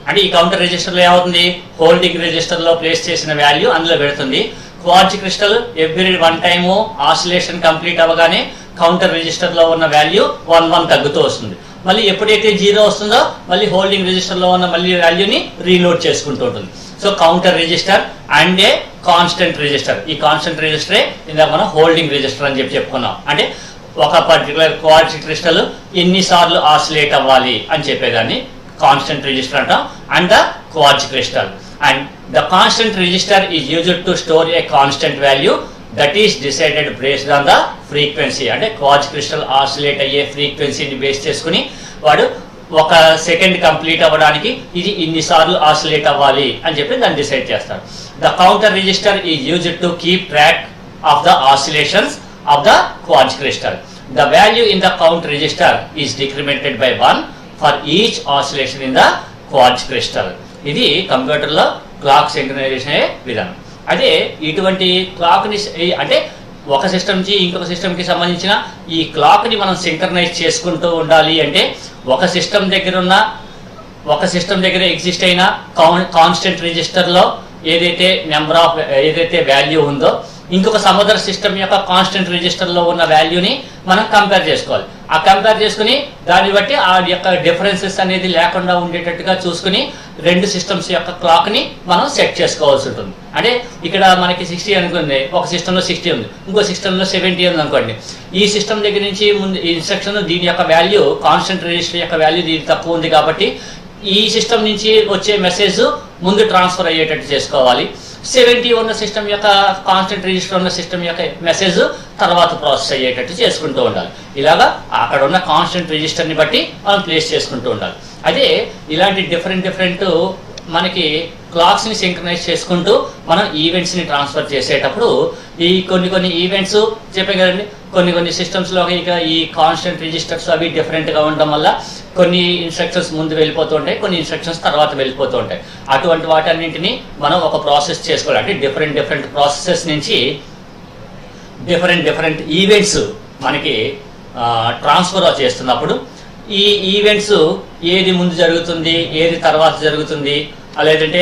అంటే ఈ కౌంటర్ రిజిస్టర్ లో ఏమవుతుంది, హోల్డింగ్ రిజిస్టర్ లో ప్లేస్ చేసిన వాల్యూ అందులో పెడుతుంది. Quartz crystal every 1 time oscillation complete అవ్వగానే కౌంటర్ రిజిస్టర్ లో ఉన్న వాల్యూ 1 తగ్గుతూ వస్తుంది. మళ్ళీ ఎప్పుడైతే 0 వస్తుందో మళ్ళీ హోల్డింగ్ రిజిస్టర్ లో ఉన్న మళ్ళీ వాల్యూని రీలోడ్ చేసుకుంటూ ఉంటుంది. So counter register and a constant register. ఈ కాన్స్టెంట్ రిజిస్టరే ఇందాక మనం హోల్డింగ్ రిజిస్టర్ అని చెప్పి చెప్పుకున్నాం. అంటే ఒక పర్టికులర్ క్వార్ట్జ్ క్రిస్టల్ ఎన్నిసార్లు ఆసిలేట్ అవ్వాలి అని చెప్పేదాన్ని కాన్స్టెంట్ రిజిస్టర్ అంటాం. And the quartz crystal, and the constant register is used to store a constant value that is decided based on the frequency. అంటే క్వార్ట్జ్ క్రిస్టల్ ఆసిలేట్ అయ్యే ఫ్రీక్వెన్సీని base చేసుకుని వాడు ఒక సెకండ్ కంప్లీట్ అవ్వడానికి ఇది ఇన్నిసార్లు ఆసిలేట్ అవ్వాలి అని చెప్పి దాన్ని డిసైడ్ చేస్తాడు. The counter register is used to keep track of the oscillations of the quartz crystal. The value in the count register is decremented by 1 for each oscillation in the quartz crystal. ఇది కంప్యూటర్లో clock synchronisation అయ్యే విధానం. అదే ఇటువంటి క్లాక్ని అంటే ఒక system నుంచి ఇంకొక సిస్టమ్కి సంబంధించిన ఈ క్లాక్ని మనం సింక్రనైజ్ చేసుకుంటూ ఉండాలి అంటే ఒక సిస్టమ్ దగ్గర ఎగ్జిస్ట్ అయిన కాన్స్టెంట్ రిజిస్టర్లో ఏదైతే వాల్యూ ఉందో ఇంకొక సమదర్ సిస్టమ్ యొక్క కాన్స్టెంట్ రిజిస్టర్లో ఉన్న వాల్యూని మనం కంపేర్ చేసుకోవాలి. ఆ కంపేర్ చేసుకుని దాన్ని బట్టి ఆ యొక్క డిఫరెన్సెస్ అనేది లేకుండా ఉండేటట్టుగా చూసుకుని 2 సిస్టమ్స్ యొక్క క్లాక్ని మనం సెట్ చేసుకోవాల్సి ఉంటుంది. అంటే ఇక్కడ మనకి 60 అనుకుంది, ఒక సిస్టంలో 60 ఉంది, ఇంకో సిస్టంలో 70 ఉంది అనుకోండి. ఈ సిస్టమ్ దగ్గర నుంచి ముందు ఈ ఇన్స్ట్రక్షన్ దీని యొక్క వాల్యూ కాన్స్టెంట్ రిజిస్టర్ యొక్క వాల్యూ దీనికి తక్కువ ఉంది కాబట్టి ఈ సిస్టమ్ నుంచి వచ్చే మెసేజ్ ముందు ట్రాన్స్ఫర్ అయ్యేటట్టు చేసుకోవాలి. 70 ఉన్న సిస్టమ్ యొక్క కాన్స్టెంట్ రిజిస్టర్ ఉన్న సిస్టమ్ యొక్క మెసేజ్ తర్వాత ప్రాసెస్ అయ్యేటట్టు చేసుకుంటూ ఉండాలి. ఇలాగా అక్కడ ఉన్న కాన్స్టెంట్ రిజిస్టర్ని బట్టి మనం ప్లేస్ చేసుకుంటూ ఉండాలి. అదే ఇలాంటి డిఫరెంట్ మనకి క్లాక్స్ని సింక్రనైజ్ చేసుకుంటూ మనం ఈవెంట్స్ని ట్రాన్స్ఫర్ చేసేటప్పుడు ఈ కొన్ని ఈవెంట్స్ చెప్పాం కదండి, కొన్ని సిస్టమ్స్లో ఇక ఈ కాన్స్టెంట్ రిజిస్టర్స్ అవి డిఫరెంట్గా ఉండడం వల్ల కొన్ని ఇన్స్ట్రక్షన్స్ ముందు వెళ్ళిపోతూ ఉంటాయి, కొన్ని ఇన్స్ట్రక్షన్స్ తర్వాత వెళ్ళిపోతూ ఉంటాయి. అటువంటి వాటన్నింటినీ మనం ఒక ప్రాసెస్ చేసుకోవాలి. అంటే డిఫరెంట్ ప్రాసెసెస్ నుంచి డిఫరెంట్ ఈవెంట్స్ మనకి ట్రాన్స్ఫర్ చేస్తున్నప్పుడు ఈ ఈవెంట్స్ ఏది ముందు జరుగుతుంది, ఏది తర్వాత జరుగుతుంది, లేదంటే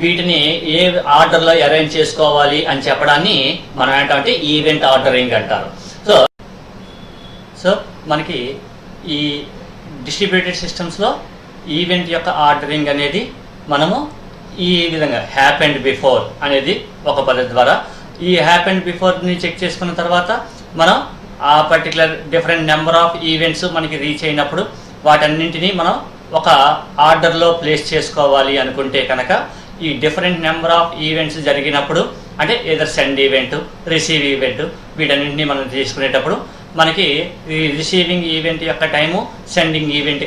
వీటిని ఏ ఆర్డర్లో అరేంజ్ చేసుకోవాలి అని చెప్పడాన్ని మనం ఏంటంటే ఈవెంట్ ఆర్డరింగ్ అంటారు. సో మనకి ఈ డిస్ట్రిబ్యూటెడ్ సిస్టమ్స్లో ఈవెంట్ యొక్క ఆర్డరింగ్ అనేది మనము ఈ విధంగా హ్యాపెండ్ బిఫోర్ అనేది ఒక పద్ధతి ద్వారా, ఈ హ్యాపెండ్ బిఫోర్ని చెక్ చేసుకున్న తర్వాత మనం ఆ particular different number of events మనకి రీచ్ అయినప్పుడు వాటన్నింటినీ మనం ఒక ఆర్డర్లో ప్లేస్ చేసుకోవాలి అనుకుంటే కనుక ఈ డిఫరెంట్ నెంబర్ ఆఫ్ ఈవెంట్స్ జరిగినప్పుడు, అంటే ఏదో సెండ్ ఈవెంట్, రిసీవ్ ఈవెంట్, వీటన్నింటినీ మనం తీసుకునేటప్పుడు మనకి ఈ రిసీవింగ్ ఈవెంట్ యొక్క టైము సెండింగ్ ఈవెంట్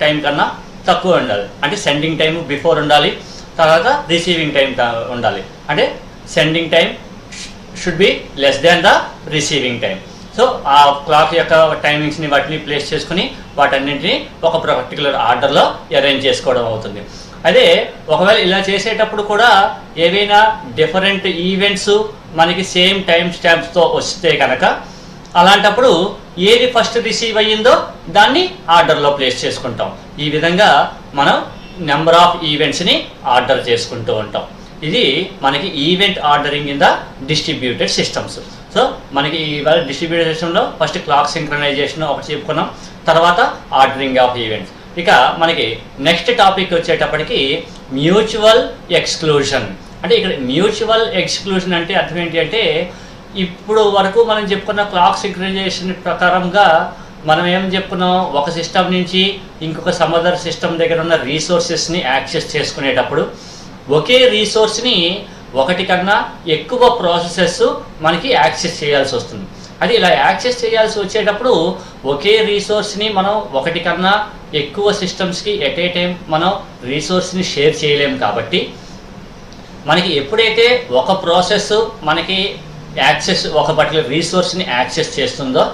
టైం కన్నా తక్కువ ఉండాలి. అంటే సెండింగ్ టైం బిఫోర్ ఉండాలి, తర్వాత రిసీవింగ్ టైం ఉండాలి. అంటే sending time should be less than the receiving time. So ఆ క్లాక్ యొక్క టైమింగ్స్ని వాటిని ప్లేస్ చేసుకుని వాటన్నింటినీ ఒక పర్టికులర్ ఆర్డర్లో అరేంజ్ చేసుకోవడం అవుతుంది. అదే ఒకవేళ ఇలా చేసేటప్పుడు కూడా ఏవైనా డిఫరెంట్ ఈవెంట్స్ మనకి సేమ్ టైం స్టాంప్స్తో వస్తే కనుక అలాంటప్పుడు ఏది ఫస్ట్ రిసీవ్ అయ్యిందో దాన్ని ఆర్డర్లో ప్లేస్ చేసుకుంటాం. ఈ విధంగా మనం నెంబర్ ఆఫ్ ఈవెంట్స్ని ఆర్డర్ చేసుకుంటూ ఉంటాం. ఇది మనకి event ordering in the distributed systems. So మనకి ఇవాళ డిస్ట్రిబ్యూటెడ్ సిస్టంలో ఫస్ట్ క్లాక్ సింక్రనైజేషన్ ఒకటి చెప్పుకున్నాం, తర్వాత ఆర్డరింగ్ ఆఫ్ ఈవెంట్స్. ఇక మనకి నెక్స్ట్ టాపిక్ వచ్చేటప్పటికి మ్యూచువల్ ఎక్స్క్లూజన్. అంటే ఇక్కడ మ్యూచువల్ ఎక్స్క్లూజన్ అంటే అర్థం ఏంటి అంటే, ఇప్పుడు వరకు మనం చెప్పుకున్న క్లాక్ సింక్రనైజేషన్ ప్రకారంగా మనం ఏం చెప్పుకున్నాం, ఒక సిస్టమ్ నుంచి ఇంకొక సమదర్ సిస్టమ్ దగ్గర ఉన్న రీసోర్సెస్ని యాక్సెస్ చేసుకునేటప్పుడు ఒకే రీసోర్స్ని ఒకటి కన్నా ఎక్కువ ప్రాసెసెస్ మనకి యాక్సెస్ చేయాల్సి వస్తుంది. అది ఇలా యాక్సెస్ చేయాల్సి వచ్చేటప్పుడు ఒకే రీసోర్స్ని మనం ఒకటి కన్నా ఎక్కువ సిస్టమ్స్కి ఎట్ ఏ టైం మనం రీసోర్స్ని షేర్ చేయలేము. కాబట్టి మనకి ఎప్పుడైతే ఒక ప్రాసెస్ మనకి ఒక పర్టికులర్ రీసోర్స్ని యాక్సెస్ చేస్తుందో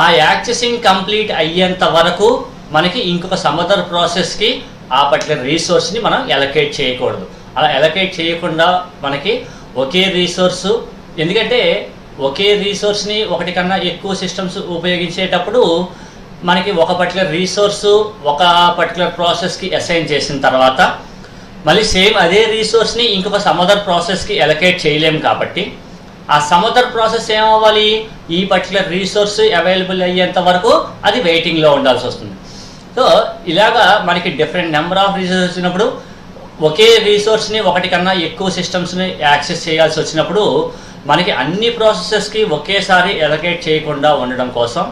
ఆ యాక్సెసింగ్ కంప్లీట్ అయ్యేంత వరకు మనకి ఇంకొక సమదర్ ప్రాసెస్కి ఆ పర్టికులర్ రీసోర్స్ని మనం ఎలకేట్ చేయకూడదు. అలా ఎలకేట్ చేయకుండా మనకి ఒకే రీసోర్సు, ఎందుకంటే ఒకే రీసోర్స్ని ఒకటి కన్నా ఎక్కువ సిస్టమ్స్ ఉపయోగించేటప్పుడు మనకి ఒక పర్టికులర్ రీసోర్సు ఒక పర్టికులర్ ప్రాసెస్కి అసైన్ చేసిన తర్వాత మళ్ళీ సేమ్ అదే రీసోర్స్ని ఇంకొక సమదర్ ప్రాసెస్కి ఎలకేట్ చేయలేము. కాబట్టి ఆ సమదర్ ప్రాసెస్ ఏమవ్వాలి, ఈ పర్టికులర్ రీసోర్స్ అవైలబుల్ అయ్యేంత వరకు అది వెయిటింగ్లో ఉండాల్సి వస్తుంది. సో ఇలాగా మనకి డిఫరెంట్ నెంబర్ ఆఫ్ రీసోర్స్ వచ్చినప్పుడు ఒకే రీసోర్స్ని ఒకటి కన్నా ఎక్కువ సిస్టమ్స్ని యాక్సెస్ చేయాల్సి వచ్చినప్పుడు మనకి అన్ని ప్రాసెసెస్కి ఒకేసారి ఎలకేట్ చేయకుండా ఉండడం కోసం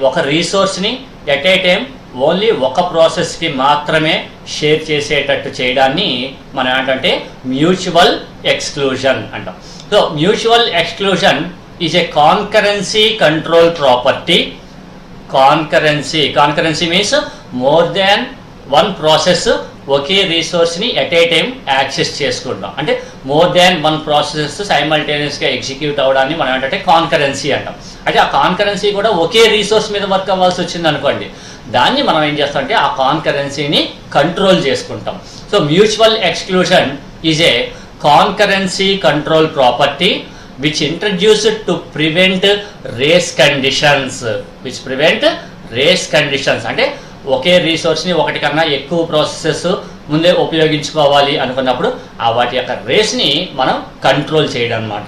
ఒక రీసోర్స్ని ఎట్ ఏ టైం ఓన్లీ ఒక ప్రాసెస్కి మాత్రమే షేర్ చేసేటట్టు చేయడాన్ని మనం ఏంటంటే మ్యూచువల్ ఎక్స్క్లూజన్ అంటాం. So mutual exclusion is a concurrency control property. Concurrency means more than one process ఒకే రీసోర్స్ని ఎట్ ఏ టైం యాక్సెస్ చేసుకుంటాం. అంటే మోర్ దాన్ వన్ ప్రాసెస్ సైమల్టేనియస్గా ఎగ్జిక్యూట్ అవడాన్ని మనం ఏంటంటే కాన్కరెన్సీ అంటాం. అంటే ఆ కాన్కరెన్సీ కూడా ఒకే రీసోర్స్ మీద వర్క్ అవ్వాల్సి వచ్చింది అనుకోండి, దాన్ని మనం ఏం చేస్తామంటే ఆ కాన్కరెన్సీని కంట్రోల్ చేసుకుంటాం. So mutual exclusion is a concurrency control property which introduced to prevent race conditions. అంటే ఒకే రీసోర్స్ని ఒకటి కన్నా ఎక్కువ ప్రాసెసెస్ ముందే ఉపయోగించుకోవాలి అనుకున్నప్పుడు ఆ వాటి యొక్క రేస్ని మనం కంట్రోల్ చేయడం అన్నమాట.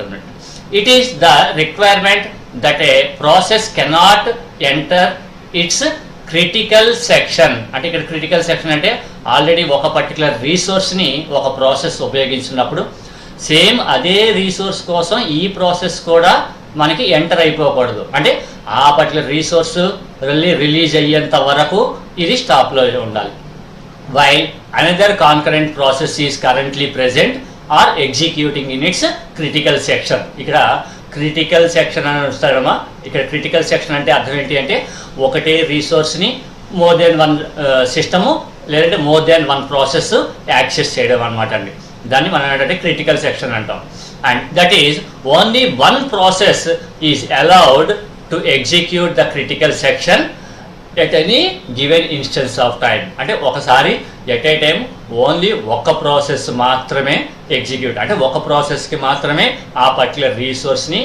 It is the requirement that a process cannot enter its critical section. అంటే ఇక్కడ క్రిటికల్ సెక్షన్ అంటే ఆల్రెడీ ఒక పర్టికులర్ రీసోర్స్ని ఒక ప్రాసెస్ ఉపయోగించినప్పుడు సేమ్ అదే రీసోర్స్ కోసం ఈ ప్రాసెస్ కూడా మనకి ఎంటర్ అయిపోకూడదు. అంటే ఆ పర్టికులర్ రీసోర్స్ రిలీజ్ అయ్యేంత వరకు ఇది స్టాప్లో ఉండాలి. While another concurrent process is currently present or executing in it's critical section. ఇక్కడ క్రిటికల్ సెక్షన్ అని వస్తాడమ్మా. ఇక్కడ క్రిటికల్ సెక్షన్ అంటే అర్థం ఏంటి అంటే ఒకటే రీసోర్స్ని మోర్ దెన్ వన్ సిస్టము లేదంటే more than one process access చేయడం అనమాట అండి. దాన్ని మనం ఏంటంటే క్రిటికల్ సెక్షన్ అంటాం. And that is only one process is allowed to execute the critical section at any given instance of time. అంటే ఒకసారి ఎట్ ఏ టైం ఓన్లీ ఒక ప్రాసెస్ మాత్రమే ఎగ్జిక్యూట్, అంటే ఒక ప్రాసెస్కి మాత్రమే ఆ పర్టికులర్ రీసోర్స్ని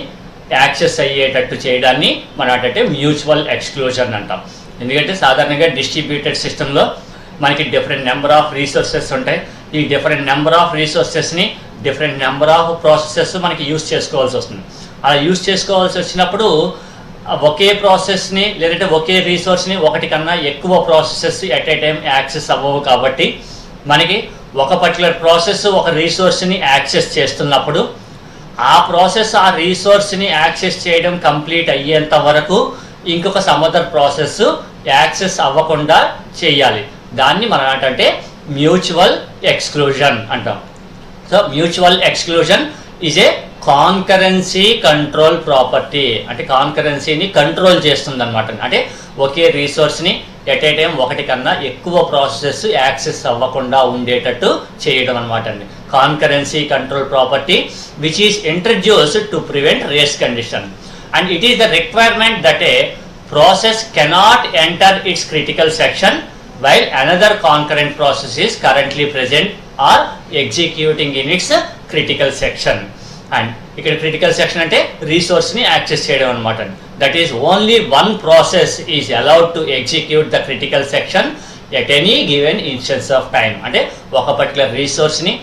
యాక్సెస్ అయ్యేటట్టు చేయడాన్ని మనం ఏంటంటే మ్యూచువల్ ఎక్స్క్లూజన్ అంటాం. ఎందుకంటే సాధారణంగా డిస్ట్రిబ్యూటెడ్ సిస్టంలో మనకి డిఫరెంట్ నెంబర్ ఆఫ్ రీసోర్సెస్ ఉంటాయి. ఈ డిఫరెంట్ నెంబర్ ఆఫ్ రీసోర్సెస్ని డిఫరెంట్ నెంబర్ ఆఫ్ ప్రాసెసెస్ మనకి యూజ్ చేసుకోవాల్సి వస్తుంది. అలా యూజ్ చేసుకోవాల్సి వచ్చినప్పుడు ఒకే ప్రాసెస్ని లేదంటే ఒకే రీసోర్స్ని ఒకటి కన్నా ఎక్కువ processes at a time access అవ్వవు. కాబట్టి మనకి ఒక పర్టికులర్ ప్రాసెస్ ఒక రీసోర్స్ని యాక్సెస్ చేస్తున్నప్పుడు ఆ ప్రాసెస్ ఆ రీసోర్స్ని యాక్సెస్ చేయడం కంప్లీట్ అయ్యేంత వరకు ఇంకొక సమ్ అదర్ ప్రాసెస్ యాక్సెస్ అవ్వకుండా చేయాలి. దాన్ని మనం ఏంటంటే మ్యూచువల్ ఎక్స్క్లూజన్ అంటాం. So mutual exclusion is a concurrency control property. అంటే కాన్కరెన్సీని కంట్రోల్ చేస్తుంది అనమాట. అంటే ఒకే రీసోర్స్ని ఎట్ ఏ టైం ఒకటి కన్నా ఎక్కువ ప్రాసెస్ యాక్సెస్ అవ్వకుండా ఉండేటట్టు చేయడం అనమాట అండి. Concurrency control property which is introduced to prevent race condition and it is the requirement that a process cannot enter its critical section while another concurrent process is currently present or executing in its critical section. And ఇక్కడ critical section అంటే resource ని access చేయడం అనమాట. That is only one process is allowed to execute the critical section at any given instance of time. అంటే ఒక particular resource ని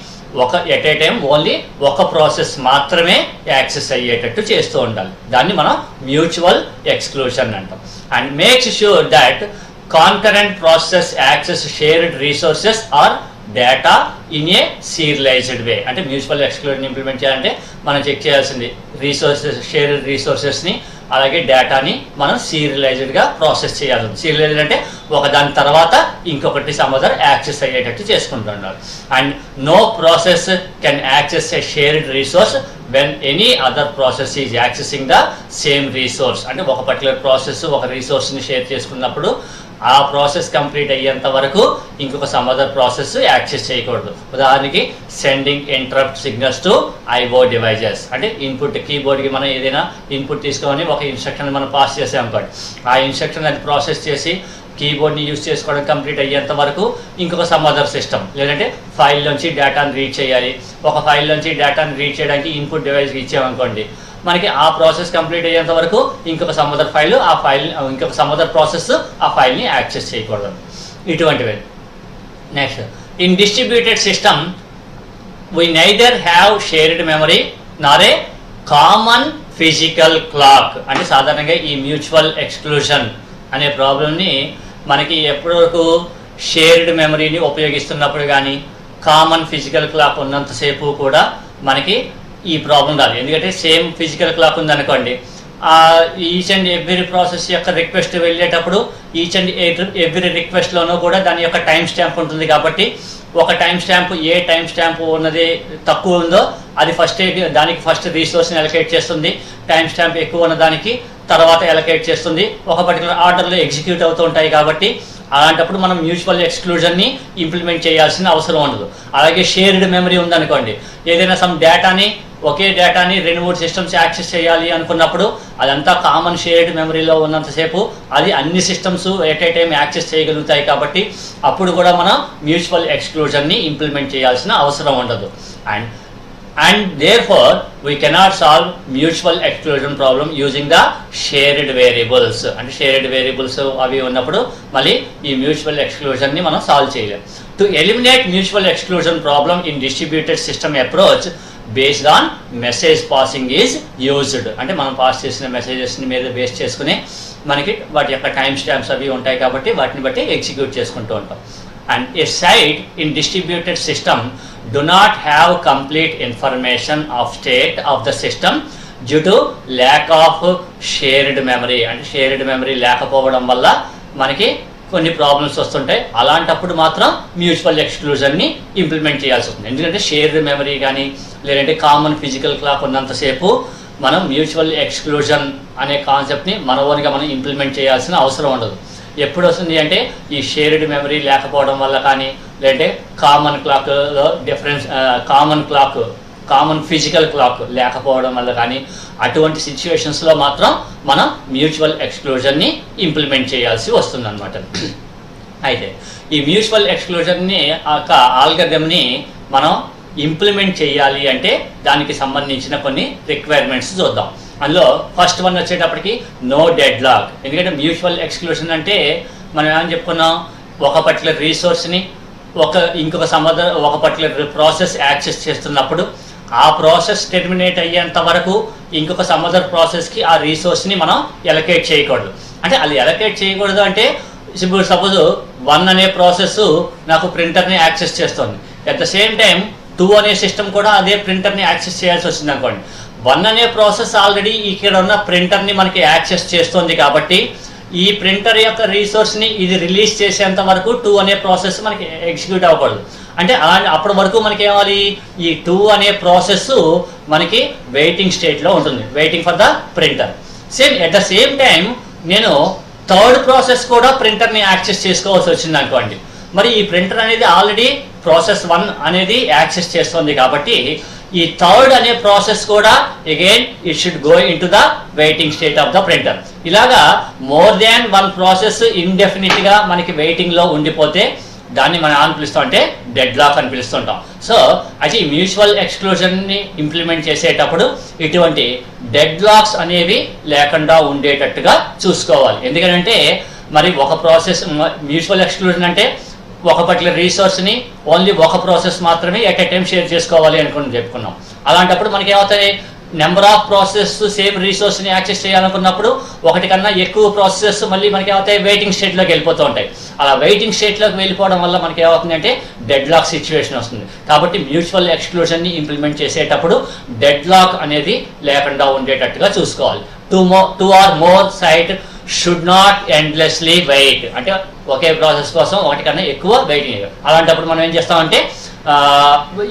at a time only ఒక process మాత్రమే యాక్సెస్ అయ్యేటట్టు చేస్తూ ఉండాలి. దాన్ని మనం మ్యూచువల్ ఎక్స్క్లూజన్ అంటాం. And makes sure that concurrent process access shared resources or data in a serialized way. అంటే మ్యూచువల్ ఎక్స్క్లూజన్ ఇంప్లిమెంట్ చేయాలంటే మనం చెక్ చేయాల్సింది షేర్డ్ రీసోర్సెస్ని అలాగే డేటాని మనం సీరియలైజ్డ్గా ప్రాసెస్ చేయాలి. సీరియలైజ్డ్ అంటే ఒక దాని తర్వాత ఇంకొకటి సమ్ అదర్ యాక్సెస్ అయ్యేటట్టు చేసుకుంటున్నారు. And no process can access a shared resource when any other process is accessing the same resource. అంటే ఒక పర్టికులర్ ప్రాసెస్ ఒక రీసోర్స్ని షేర్ చేసుకున్నప్పుడు ఆ ప్రాసెస్ కంప్లీట్ అయ్యేంత వరకు ఇంకొక సమ్ అదర్ ప్రాసెస్ యాక్సెస్ చేయకూడదు. ఉదాహరణకి sending interrupt signals to IO devices. అంటే ఇన్పుట్ కీబోర్డ్కి మనం ఏదైనా ఇన్పుట్ తీసుకొని ఒక ఇన్స్ట్రక్షన్ మనం పాస్ చేసాం అనుకోండి, ఆ ఇన్స్ట్రక్షన్ అది ప్రాసెస్ చేసి కీబోర్డ్ని యూజ్ చేసుకోవడం కంప్లీట్ అయ్యేంత వరకు ఇంకొక సమ్ అదర్ సిస్టమ్ లేదంటే ఫైల్ నుంచి డేటాను రీడ్ చేయాలి. ఒక ఫైల్ నుంచి డేటాను రీడ్ చేయడానికి ఇన్పుట్ డివైస్కి ఇచ్చామనుకోండి, మనకి ఆ ప్రాసెస్ కంప్లీట్ అయ్యేంత వరకు ఇంకొక సమ్ అదర్ ఫైల్ ఇంకొక సమ్ అదర్ ప్రాసెస్ ఆ ఫైల్ని యాక్సెస్ చేయకూడదు. ఇటువంటివి. Next, in distributed system we neither have shared memory Nar a common physical clock. అంటే సాధారణంగా ఈ మ్యూచువల్ ఎక్స్క్లూజన్ అనే ప్రాబ్లమ్ని మనకి ఎప్పటి వరకు షేర్డ్ మెమరీని ఉపయోగిస్తున్నప్పుడు కానీ కామన్ ఫిజికల్ క్లాక్ ఉన్నంతసేపు కూడా మనకి ఈ ప్రాబ్లం రాదు. ఎందుకంటే సేమ్ ఫిజికల్ క్లాక్ ఉందనుకోండి, ఈచ్ అండ్ ఎవ్రీ ప్రాసెస్ యొక్క రిక్వెస్ట్ వెళ్ళేటప్పుడు ఈచ్ అండ్ ఎవ్రీ రిక్వెస్ట్లోనూ కూడా దాని యొక్క టైం స్టాంప్ ఉంటుంది. కాబట్టి ఒక టైం స్టాంప్ ఏ టైం స్టాంప్ ఉన్నది తక్కువ ఉందో అది దానికి ఫస్ట్ రీసోర్స్ని అలొకేట్ చేస్తుంది. టైం స్టాంప్ ఎక్కువ ఉన్న దానికి తర్వాత అలొకేట్ చేస్తుంది. ఒక పర్టికులర్ ఆర్డర్లో ఎగ్జిక్యూట్ అవుతూ ఉంటాయి. కాబట్టి అలాంటప్పుడు మనం మ్యూచువల్ ఎక్స్క్లూజన్ని ఇంప్లిమెంట్ చేయాల్సిన అవసరం ఉండదు. అలాగే షేర్డ్ మెమరీ ఉందనుకోండి, ఏదైనా సమ్ డేటాని ఒకే డేటాని 2-3 సిస్టమ్స్ యాక్సెస్ చేయాలి అనుకున్నప్పుడు అదంతా కామన్ షేర్డ్ మెమరీలో ఉన్నంతసేపు అది అన్ని systems at a time access చేయగలుగుతాయి. కాబట్టి అప్పుడు కూడా మనం మ్యూచువల్ ఎక్స్క్లూజన్ని ఇంప్లిమెంట్ చేయాల్సిన అవసరం ఉండదు. And therefore we cannot solve mutual exclusion problem using the shared variables. అంటే shared variables అవి ఉన్నప్పుడు మళ్ళీ ఈ మ్యూచువల్ ఎక్స్క్లూజన్ ని మనం సాల్వ్ చేయలేం. To eliminate mutual exclusion problem in distributed system approach based on message passing is used. అంటే మనం పాస్ చేసిన మెసేజెస్ని మీద బేస్ చేసుకుని మనకి వాటి యొక్క టైం స్టాంప్స్ అవి ఉంటాయి కాబట్టి వాటిని బట్టి ఎగ్జిక్యూట్ చేసుకుంటూ ఉంటాం. And a site in distributed system do not have complete information of state of the system due to lack of shared memory. అంటే షేర్డ్ మెమరీ లేకపోవడం వల్ల మనకి కొన్ని ప్రాబ్లమ్స్ వస్తుంటాయి. అలాంటప్పుడు మాత్రం మ్యూచువల్ ఎక్స్క్లూజన్ని ఇంప్లిమెంట్ చేయాల్సి వస్తుంది. ఎందుకంటే షేర్డ్ మెమరీ కానీ లేదంటే కామన్ ఫిజికల్ క్లాక్ ఉన్నంతసేపు మనం మ్యూచువల్ ఎక్స్క్లూజన్ అనే కాన్సెప్ట్ని మన ఓన్గా మనం ఇంప్లిమెంట్ చేయాల్సిన అవసరం ఉండదు. ఎప్పుడు వస్తుంది అంటే ఈ షేర్డ్ మెమరీ లేకపోవడం వల్ల కానీ లేదంటే కామన్ క్లాక్లో కామన్ ఫిజికల్ క్లాక్ లేకపోవడం వల్ల కానీ అటువంటి సిచ్యువేషన్స్లో మాత్రం మనం మ్యూచువల్ ఎక్స్క్లూజన్ని ఇంప్లిమెంట్ చేయాల్సి వస్తుంది అనమాట. అయితే ఈ మ్యూచువల్ ఎక్స్క్లూజన్ని ఆల్గరిథంని మనం ఇంప్లిమెంట్ చేయాలి అంటే దానికి సంబంధించిన కొన్ని రిక్వైర్మెంట్స్ చూద్దాం. అందులో ఫస్ట్ వన్ వచ్చేటప్పటికి నో డెడ్ లాక్. ఎందుకంటే మ్యూచువల్ ఎక్స్క్లూజన్ అంటే మనం ఏమని చెప్పుకున్నాం, ఒక పర్టికులర్ రీసోర్స్ని ఒక పర్టికులర్ ప్రాసెస్ యాక్సెస్ చేస్తున్నప్పుడు ఆ ప్రాసెస్ టెర్మినేట్ అయ్యేంత వరకు ఇంకొక సమ్ ప్రాసెస్కి ఆ రీసోర్స్ని మనం ఎలకేట్ చేయకూడదు. అంటే అది ఎలకేట్ చేయకూడదు అంటే ఇప్పుడు సపోజ్ 1 అనే ప్రాసెస్ నాకు ప్రింటర్ని యాక్సెస్ చేస్తుంది, అట్ ద సేమ్ టైం 2 అనే సిస్టమ్ కూడా అదే ప్రింటర్ని యాక్సెస్ చేయాల్సి వచ్చింది అనుకోండి. 1 అనే ప్రాసెస్ ఆల్రెడీ ఇక్కడ ఉన్న ప్రింటర్ని మనకి యాక్సెస్ చేస్తుంది కాబట్టి ఈ ప్రింటర్ యొక్క రీసోర్స్ని ఇది రిలీజ్ చేసేంత వరకు 2 అనే ప్రాసెస్ మనకి ఎగ్జిక్యూట్ అవ్వకూడదు. అంటే అప్పటి వరకు మనకి ఏమవ్వాలి, ఈ 2 అనే ప్రాసెస్ మనకి వెయిటింగ్ స్టేట్లో ఉంటుంది, waiting for the printer. At the same time నేను 3rd ప్రాసెస్ కూడా ప్రింటర్ని యాక్సెస్ చేసుకోవాల్సి వచ్చింది అనుకోండి. మరి ఈ ప్రింటర్ అనేది ఆల్రెడీ ప్రాసెస్ 1 అనేది యాక్సెస్ చేస్తుంది కాబట్టి ఈ 3rd అనే ప్రాసెస్ కూడా again it should go in to the waiting state of the printer. ఇలాగా మోర్ దాన్ 1 ప్రాసెస్ ఇండెఫినిట్గా మనకి వెయిటింగ్లో ఉండిపోతే దాన్ని మనం ఏమని పిలుస్తాం అంటే డెడ్ లాక్ అని పిలుస్తుంటాం. సో అయితే ఈ మ్యూచువల్ ఎక్స్క్లూజన్ని ఇంప్లిమెంట్ చేసేటప్పుడు ఇటువంటి డెడ్ లాక్స్ అనేవి లేకుండా ఉండేటట్టుగా చూసుకోవాలి. ఎందుకంటే మరి ఒక ప్రాసెస్ మ్యూచువల్ ఎక్స్క్లూజన్ అంటే ఒక పర్టికులర్ రీసోర్స్ని ఓన్లీ ఒక ప్రాసెస్ మాత్రమే ఎట్ ఎ టైం షేర్ చేసుకోవాలి అనుకుని చెప్పుకున్నాం. అలాంటప్పుడు మనకి ఏమవుతాయి, నెంబర్ ఆఫ్ ప్రాసెస్ సేమ్ రీసోర్స్ని యాక్సెస్ చేయాలనుకున్నప్పుడు ఒకటి కన్నా ఎక్కువ ప్రాసెసెస్ మళ్ళీ మనకి ఏమవుతాయి, వెయిటింగ్ స్టేట్లోకి వెళ్ళిపోతూ ఉంటాయి. అలా వెయిటింగ్ స్టేట్లోకి వెళ్ళిపోవడం వల్ల మనకి ఏమవుతుందంటే డెడ్ లాక్ సిచ్యువేషన్ వస్తుంది. కాబట్టి మ్యూచువల్ ఎక్స్క్లూజన్ని ఇంప్లిమెంట్ చేసేటప్పుడు డెడ్ లాక్ అనేది లేకుండా ఉండేటట్టుగా చూసుకోవాలి. 2 or more site should not endlessly wait, అంటే ఒకే ప్రాసెస్ కోసం ఒకటి కన్నా ఎక్కువ వెయిటింగ్. అలాంటప్పుడు మనం ఏం చేస్తామంటే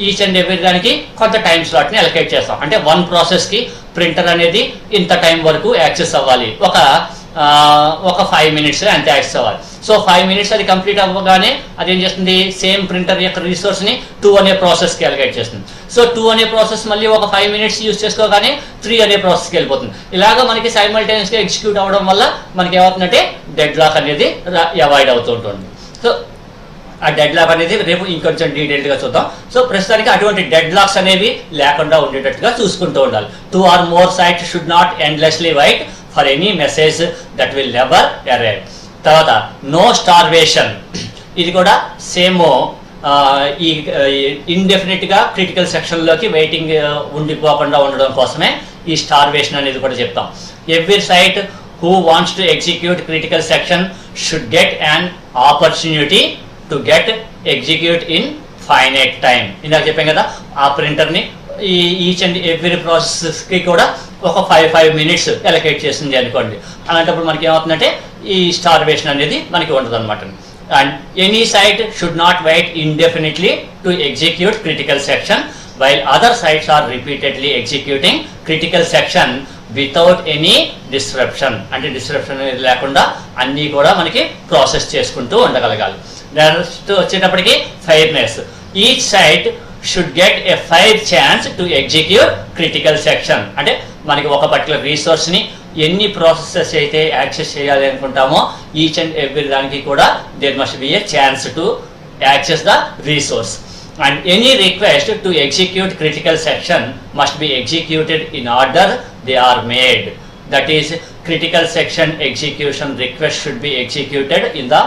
ఈచ్ అండ్ ఎవ్రీ దానికి కొంత టైం స్లాట్ని అలొకేట్ చేస్తాం. అంటే 1 ప్రాసెస్కి ప్రింటర్ అనేది ఇంత టైం వరకు యాక్సెస్ అవ్వాలి, ఒక 5 minutes అంతే యాక్సెస్ అవ్వాలి. సో 5 minutes అది కంప్లీట్ అవ్వగానే అది ఏం చేస్తుంది, సేమ్ ప్రింటర్ యొక్క రిసోర్స్ని 2 అనే ప్రాసెస్కి అలొకేట్ చేస్తుంది. సో 2 అనే ప్రాసెస్ మళ్ళీ ఒక 5 minutes యూజ్ చేసుకోగానే 3 అనే ప్రాసెస్కి వెళ్ళిపోతుంది. ఇలాగా మనకి సైమల్టేనియస్గా ఎగ్జిక్యూట్ అవ్వడం వల్ల మనకి ఏమవుతుందంటే డెడ్ లాక్ అనేది అవాయిడ్ అవుతూ ఉంటుంది. సో ఆ డెడ్ లాక్ అనేది రేపు ఇంకొంచెం డీటెయిల్డ్గా చూద్దాం. సో ప్రస్తుతానికి అటువంటి డెడ్ లాక్స్ అనేవి లేకుండా ఉండేటట్టుగా చూసుకుంటూ ఉండాలి. 2 or more sites should not endlessly wait for any message that will never arrive. తర్వాత నో స్టార్వేషన్, ఇది కూడా సేమ్ ఈ ఇండెఫినెట్గా క్రిటికల్ సెక్షన్లోకి వెయిటింగ్ ఉండిపోకుండా ఉండడం కోసమే ఈ స్టార్వేషన్ అనేది కూడా చెప్తాం. Every site who wants to execute critical section should get an opportunity to get execute in finite time. ఇందాక చెప్పాం కదా, ఆ ప్రింటర్ని ఈచ్ అండ్ ఎవ్రీ ప్రాసెస్కి కూడా ఒక 5 minutes అలొకేట్ చేసింది అనుకోండి. అలాంటప్పుడు మనకి ఏమవుతుందంటే ఈ స్టార్వేషన్ అనేది మనకి ఉండదు అనమాట. And any site should not wait indefinitely to execute critical section while other sites are repeatedly executing critical section without any disruption. అంటే డిస్రప్షన్ అనేది లేకుండా అన్నీ కూడా మనకి ప్రాసెస్ చేసుకుంటూ ఉండగలగాలి. నెక్స్ట్ వచ్చేటప్పటికి fairness, each site should get a fair chance to execute critical section. అంటే మనకి ఒక పర్టికులర్ రీసోర్స్ని ఎన్ని ప్రాసెసెస్ అయితే యాక్సెస్ చేయాలి అనుకుంటామో ఈచ్ అండ్ ఎవ్రీ దానికి కూడా there must be a chance to access the resource. And any request to execute critical section must be executed in order they are made. That is critical section execution request should be executed in the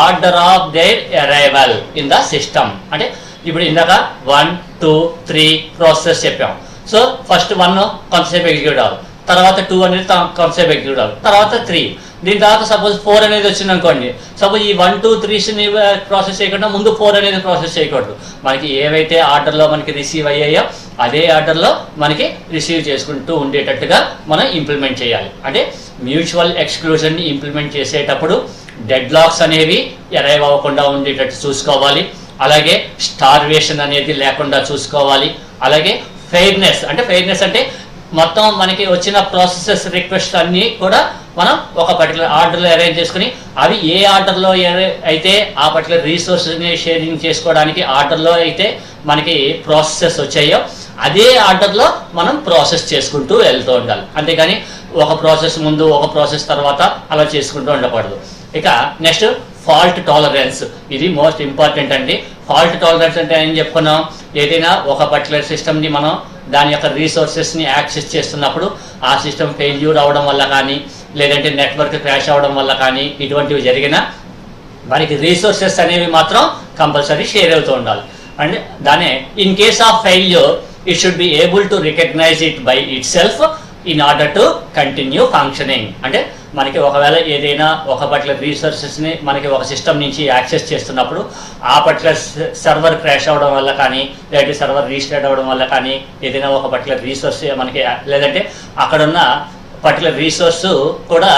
order of their arrival in the system. అంటే ఇప్పుడు ఇందాక 1, 2, 3 process చెప్పాం. So first 1 కొంతసేపు execute అవ్వాలి, తర్వాత 2 అనేది కొంతసేపు execute అవ్వాలి, తర్వాత 3. దీని తర్వాత సపోజ్ 4 అనేది వచ్చింది అనుకోండి. సపోజ్ ఈ 1, 2, 3ని ప్రాసెస్ చేయకుండా ముందు 4 అనేది ప్రాసెస్ చేయకూడదు. మనకి ఏవైతే ఆర్డర్లో మనకి రిసీవ్ అయ్యాయో అదే ఆర్డర్లో మనకి రిసీవ్ చేసుకుంటూ ఉండేటట్టుగా మనం ఇంప్లిమెంట్ చేయాలి. అంటే మ్యూచువల్ ఎక్స్క్లూజన్ని ఇంప్లిమెంట్ చేసేటప్పుడు డెడ్ లాక్స్ అనేవి అరైవ్ అవ్వకుండా ఉండేటట్టు చూసుకోవాలి. అలాగే స్టార్వేషన్ అనేది లేకుండా చూసుకోవాలి. అలాగే ఫెయిర్నెస్, అంటే ఫెయిర్నెస్ అంటే మొత్తం మనకి వచ్చిన ప్రాసెసెస్ రిక్వెస్ట్ అన్నీ కూడా మనం ఒక పర్టికులర్ ఆర్డర్లో అరేంజ్ చేసుకుని అవి ఏ ఆర్డర్లో అయితే ఆ పర్టికులర్ రీసోర్సెస్ని షేరింగ్ చేసుకోవడానికి ఆర్డర్లో అయితే మనకి ప్రాసెసెస్ వచ్చాయో అదే ఆర్డర్లో మనం ప్రాసెస్ చేసుకుంటూ వెళ్తూ ఉండాలి. అంతేగాని ఒక ప్రాసెస్ ముందు ఒక ప్రాసెస్ తర్వాత అలా చేసుకుంటూ ఉండకూడదు. ఇక నెక్స్ట్ ఫాల్ట్ టాలరెన్స్, ఇది మోస్ట్ ఇంపార్టెంట్ అండి. ఫాల్ట్ టాలరెన్స్ అంటే ఏం చెప్పుకున్నాం, ఏదైనా ఒక పర్టికులర్ సిస్టమ్ని మనం దాని యొక్క రీసోర్సెస్ని యాక్సెస్ చేస్తున్నప్పుడు ఆ సిస్టమ్ ఫెయిల్యూర్ అవ్వడం వల్ల కానీ లేదంటే నెట్వర్క్ క్రాష్ అవ్వడం వల్ల కానీ ఇటువంటివి జరిగినా మనకి రీసోర్సెస్ అనేవి మాత్రం కంపల్సరీ షేర్ అవుతూ ఉండాలి. And then in case of failure it should be able to recognise it by itself in order to continue functioning. అంటే మనకి ఒకవేళ ఏదైనా ఒక పర్టికులర్ రీసోర్సెస్ని మనకి ఒక సిస్టమ్ నుంచి యాక్సెస్ చేస్తున్నప్పుడు ఆ పర్టికులర్ సర్వర్ క్రాష్ అవ్వడం వల్ల కానీ, లేదంటే సర్వర్ రీస్టార్ట్ అవ్వడం వల్ల కానీ, ఏదైనా ఒక పర్టికులర్ రీసోర్స్ మనకి, లేదంటే అక్కడున్న పర్టికులర్ రిసోర్స్ కూడా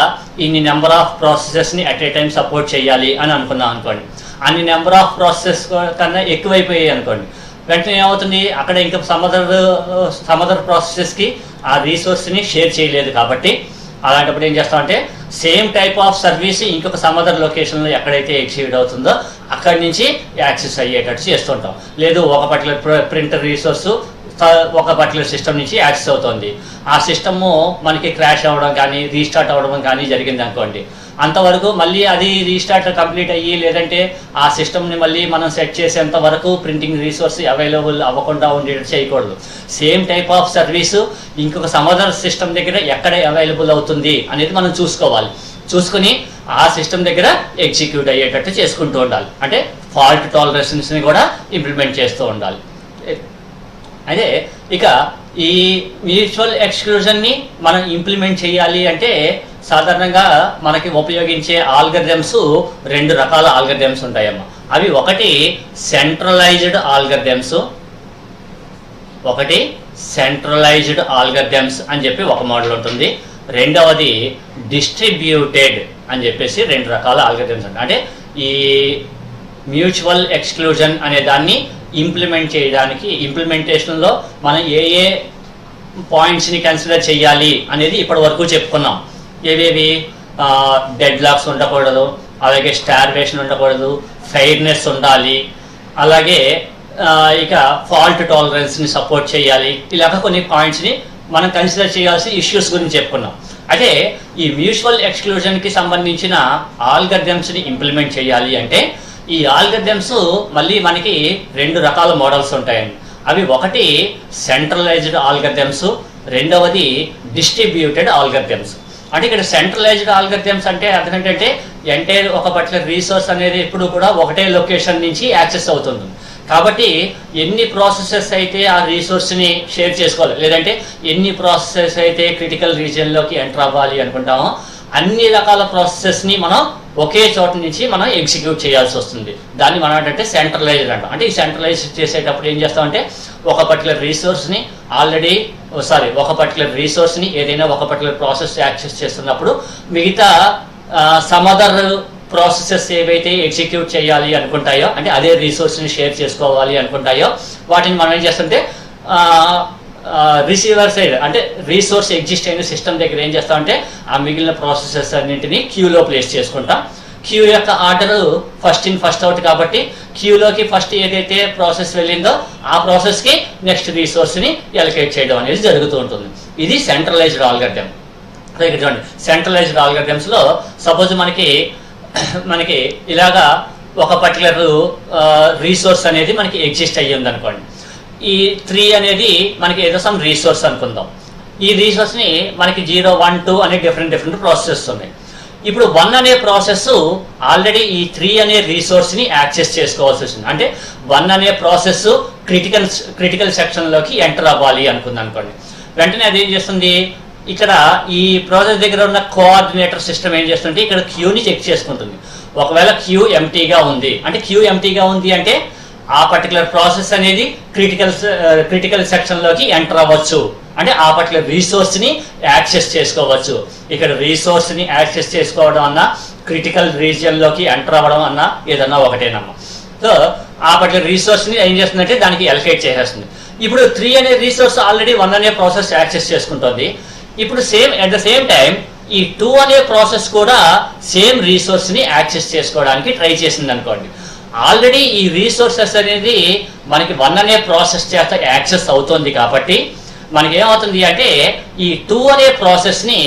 ఇన్ని నెంబర్ ఆఫ్ ప్రాసెసెస్ని అట్ ఏ టైం సపోర్ట్ చేయాలి అని అనుకున్నాం అనుకోండి. అన్ని నెంబర్ ఆఫ్ ప్రాసెసెస్ కన్నా ఎక్కువైపోయాయి అనుకోండి, వెంటనే ఏమవుతుంది, అక్కడ ఇంకా సమదర్ ప్రాసెసెస్కి ఆ రీసోర్స్ని షేర్ చేయలేదు. కాబట్టి అలాంటప్పుడు ఏం చేస్తామంటే సేమ్ టైప్ ఆఫ్ సర్వీస్ ఇంకొక సమదర్ లొకేషన్లో ఎక్కడైతే ఎగ్జిక్యూట్ అవుతుందో అక్కడి నుంచి యాక్సెస్ అయ్యేటట్టు చేస్తుంటాం. లేదు ఒక పర్టికులర్ ప్రింటర్ రీసోర్సు ఒక పర్టికులర్ సిస్టమ్ నుంచి యాక్సెస్ అవుతుంది, ఆ సిస్టమ్ మనకి క్రాష్ అవ్వడం కానీ రీస్టార్ట్ అవ్వడం కానీ జరిగింది అనుకోండి, అంతవరకు మళ్ళీ అది రీస్టార్ట్ కంప్లీట్ అయ్యి లేదంటే ఆ సిస్టమ్ని మళ్ళీ మనం సెట్ చేసేంత వరకు ప్రింటింగ్ రిసోర్స్ అవైలబుల్ అవ్వకుండా ఉండేటట్టు చేయకూడదు. సేమ్ టైప్ ఆఫ్ సర్వీసు ఇంకొక సమదర్ సిస్టమ్ దగ్గర ఎక్కడ అవైలబుల్ అవుతుంది అనేది మనం చూసుకోవాలి. చూసుకుని ఆ సిస్టమ్ దగ్గర ఎగ్జిక్యూట్ అయ్యేటట్టు చేసుకుంటూ ఉండాలి. అంటే ఫాల్ట్ టాలరెన్స్ని కూడా ఇంప్లిమెంట్ చేస్తూ ఉండాలి. అదే ఇక ఈ మ్యూచువల్ ఎక్స్క్లూజన్ని మనం ఇంప్లిమెంట్ చేయాలి అంటే సాధారణంగా మనకి ఉపయోగించే ఆల్గరిథమ్స్ 2 రకాల ఆల్గరిథమ్స్ ఉంటాయమ్మా. అవి ఒకటి సెంట్రలైజ్డ్ ఆల్గరిథమ్స్ అని చెప్పి ఒక మోడల్ ఉంటుంది. రెండవది డిస్ట్రిబ్యూటెడ్ అని చెప్పేసి 2 రకాల ఆల్గరిథమ్స్ ఉంటాయి. అంటే ఈ మ్యూచువల్ ఎక్స్క్లూజన్ అనే దాన్ని ఇంప్లిమెంట్ చేయడానికి ఇంప్లిమెంటేషన్లో మనం ఏ పాయింట్స్ని కన్సిడర్ చేయాలి అనేది ఇప్పటి వరకు చెప్పుకున్నాం. ఏవేవి? డెడ్ లాక్స్ ఉండకూడదు, అలాగే స్టార్వేషన్ ఉండకూడదు, ఫెయిర్నెస్ ఉండాలి, అలాగే ఇక ఫాల్ట్ టాలరెన్స్ని సపోర్ట్ చేయాలి. ఇలాగ కొన్ని పాయింట్స్ని మనం కన్సిడర్ చేయాల్సిన ఇష్యూస్ గురించి చెప్పుకున్నాం. అయితే ఈ మ్యూచువల్ ఎక్స్క్లూజన్కి సంబంధించిన ఆల్గరిథమ్స్ని ఇంప్లిమెంట్ చేయాలి అంటే ఈ ఆల్గరిథమ్స్ మళ్ళీ మనకి 2 రకాల మోడల్స్ ఉంటాయండి. అవి ఒకటి సెంట్రలైజ్డ్ ఆల్గరిథమ్స్, రెండవది డిస్ట్రిబ్యూటెడ్ ఆల్గరిథమ్స్. అంటే ఇక్కడ సెంట్రలైజ్డ్ ఆల్గరిథమ్స్ అంటే అర్థం ఏంటంటే ఎంటైర్ ఒక పర్టికులర్ రీసోర్స్ అనేది ఎప్పుడు కూడా ఒకటే లొకేషన్ నుంచి యాక్సెస్ అవుతుంది. కాబట్టి ఎన్ని ప్రాసెసెస్ అయితే ఆ రీసోర్స్ని షేర్ చేసుకోవాలి, లేదంటే ఎన్ని ప్రాసెసెస్ అయితే క్రిటికల్ రీజియన్లోకి ఎంటర్ అవ్వాలి అనుకుంటామో అన్ని రకాల ప్రాసెసెస్ని మనం ఒకే చోట నుంచి మనం ఎగ్జిక్యూట్ చేయాల్సి వస్తుంది. దాన్ని మనం ఏంటంటే సెంట్రలైజ్డ్ అంటాం. అంటే ఈ సెంట్రలైజ్ చేసేటప్పుడు ఏం చేస్తామంటే ఒక పర్టికులర్ రీసోర్స్ని ఏదైనా ఒక పర్టికులర్ ప్రాసెస్ యాక్సెస్ చేస్తున్నప్పుడు మిగతా సమదర్ ప్రాసెసెస్ ఏవైతే ఎగ్జిక్యూట్ చేయాలి అనుకుంటాయో, అంటే అదే రీసోర్స్ని షేర్ చేసుకోవాలి అనుకుంటాయో, వాటిని మనం ఏం చేస్తుంటే రిసీవర్ సైడ్ అంటే రీసోర్స్ ఎగ్జిస్ట్ అయిన సిస్టమ్ దగ్గర ఏం చేస్తామంటే ఆ మిగిలిన ప్రాసెసెస్ అన్నింటినీ క్యూలో ప్లేస్ చేసుకుంటాం. క్యూ యొక్క order first in first out కాబట్టి క్యూలోకి ఫస్ట్ ఏదైతే ప్రాసెస్ వెళ్ళిందో ఆ ప్రాసెస్కి నెక్స్ట్ రీసోర్స్ని ఎలకేట్ చేయడం అనేది జరుగుతూ ఉంటుంది. ఇది సెంట్రలైజ్డ్ ఆల్గరిథమ్. ఇక్కడ చూడండి, సెంట్రలైజ్డ్ ఆల్గరిథమ్స్లో సపోజ్ మనకి ఇలాగా ఒక పర్టికులర్ రీసోర్స్ అనేది మనకి ఎగ్జిస్ట్ అయ్యి ఉంది అనుకోండి. ఈ 3 అనేది మనకి ఏదో సమ్ రీసోర్స్ అనుకుందాం. ఈ రీసోర్స్ని మనకి 0, 1, 2 అనే డిఫరెంట్ ప్రాసెసెస్ ఉన్నాయి. ఇప్పుడు 1 అనే ప్రాసెస్ ఆల్రెడీ ఈ 3 అనే రీసోర్స్ని యాక్సెస్ చేసుకోవాల్సి వస్తుంది. అంటే 1 అనే ప్రాసెస్ క్రిటికల్ సెక్షన్లోకి ఎంటర్ అవ్వాలి అనుకోండి. వెంటనే అది ఏం చేస్తుంది, ఇక్కడ ఈ ప్రాసెస్ దగ్గర ఉన్న కోఆర్డినేటర్ సిస్టమ్ ఏం చేస్తుంటే ఇక్కడ క్యూని చెక్ చేసుకుంటుంది. ఒకవేళ క్యూ ఎంటీగా ఉంది అంటే ఆ పర్టికులర్ ప్రాసెస్ అనేది క్రిటికల్ సెక్షన్లోకి ఎంటర్ అవ్వచ్చు, అంటే ఆ పర్టికులర్ రీసోర్స్ని యాక్సెస్ చేసుకోవచ్చు. ఇక్కడ రీసోర్స్ని యాక్సెస్ చేసుకోవడం అన్నా క్రిటికల్ రీజియన్లోకి ఎంటర్ అవ్వడం అన్నా ఏదన్నా ఒకటేనమ్మా. సో ఆ పర్టికులర్ రీసోర్స్ని ఏం చేస్తుందంటే దానికి ఎలకేట్ చేసేస్తుంది. ఇప్పుడు 3 అనే రీసోర్స్ ఆల్రెడీ 1 అనే ప్రాసెస్ యాక్సెస్ చేసుకుంటుంది. ఇప్పుడు అట్ ద సేమ్ టైం ఈ 2 అనే ప్రాసెస్ కూడా సేమ్ రీసోర్స్ని యాక్సెస్ చేసుకోవడానికి ట్రై చేసింది అనుకోండి. ఆల్రెడీ ఈ రీసోర్సెస్ అనేది మనకి 1 అనే ప్రాసెస్ చేత యాక్సెస్ అవుతుంది కాబట్టి మనకి ఏమవుతుంది అంటే ఈ 2 అనే ప్రాసెస్ని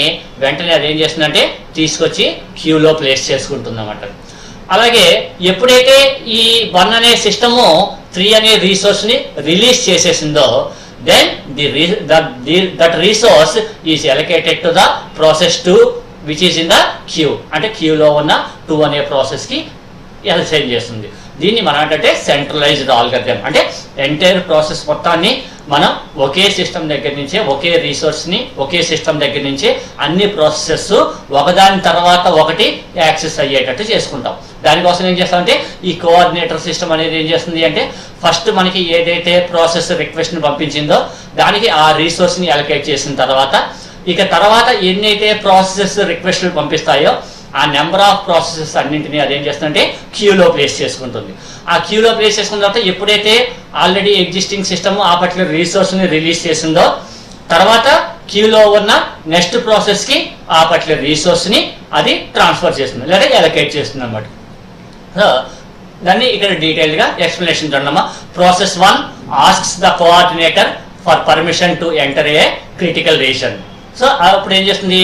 వెంటనే అది ఏం చేస్తుందంటే తీసుకొచ్చి క్యూలో ప్లేస్ చేసుకుంటుంది అన్నమాట. అలాగే ఎప్పుడైతే ఈ 1 అనే సిస్టము 3 అనే రీసోర్స్ని release చేసేసిందో then that resource is allocated to the process 2 which is in the queue. అంటే క్యూలో ఉన్న 2 అనే ప్రాసెస్కి అసైన్ చేస్తుంది. దీన్ని మనం అంటే సెంట్రలైజ్డ్ ఆల్గరిథం. అంటే ఎంటైర్ ప్రాసెస్ మొత్తాన్ని మనం ఒకే సిస్టమ్ దగ్గర నుంచే, ఒకే రిసోర్స్ని ఒకే సిస్టమ్ దగ్గర నుంచే అన్ని ప్రాసెసెస్ ఒకదాని తర్వాత ఒకటి యాక్సెస్ అయ్యేటట్టు చేసుకుంటాం. దానికోసం ఏం చేస్తామంటే ఈ కోఆర్డినేటర్ సిస్టమ్ అనేది ఏం చేస్తుంది అంటే ఫస్ట్ మనకి ఏదైతే ప్రాసెస్ రిక్వెస్ట్ని పంపించిందో దానికి ఆ రిసోర్స్ని అలొకేట్ చేసిన తర్వాత ఇక తర్వాత ఎన్నైతే ప్రాసెసెస్ రిక్వెస్ట్లు పంపిస్తాయో ఆ నెంబర్ ఆఫ్ ప్రాసెసెస్ అన్నింటినీ అదేం చేస్తుందంటే క్యూలో ప్లేస్ చేసుకుంటుంది. ఆ క్యూలో ప్లేస్ చేసుకున్న తర్వాత ఎప్పుడైతే ఆల్రెడీ ఎగ్జిస్టింగ్ సిస్టమ్ ఆ పర్టికులర్ రిసోర్స్ని రిలీజ్ చేసిందో తర్వాత క్యూలో ఉన్న నెక్స్ట్ ప్రాసెస్కి ఆ పర్టికులర్ రిసోర్స్ని అది ట్రాన్స్ఫర్ చేస్తుంది లేదా అలొకేట్ చేస్తుంది అన్నమాట. సో దాన్ని ఇక్కడ డీటెయిల్గా ఎక్స్ప్లెనేషన్ చూడమ్మా. Process 1 asks the coordinator for permission to enter a critical reason. So అప్పుడు ఏం చేస్తుంది,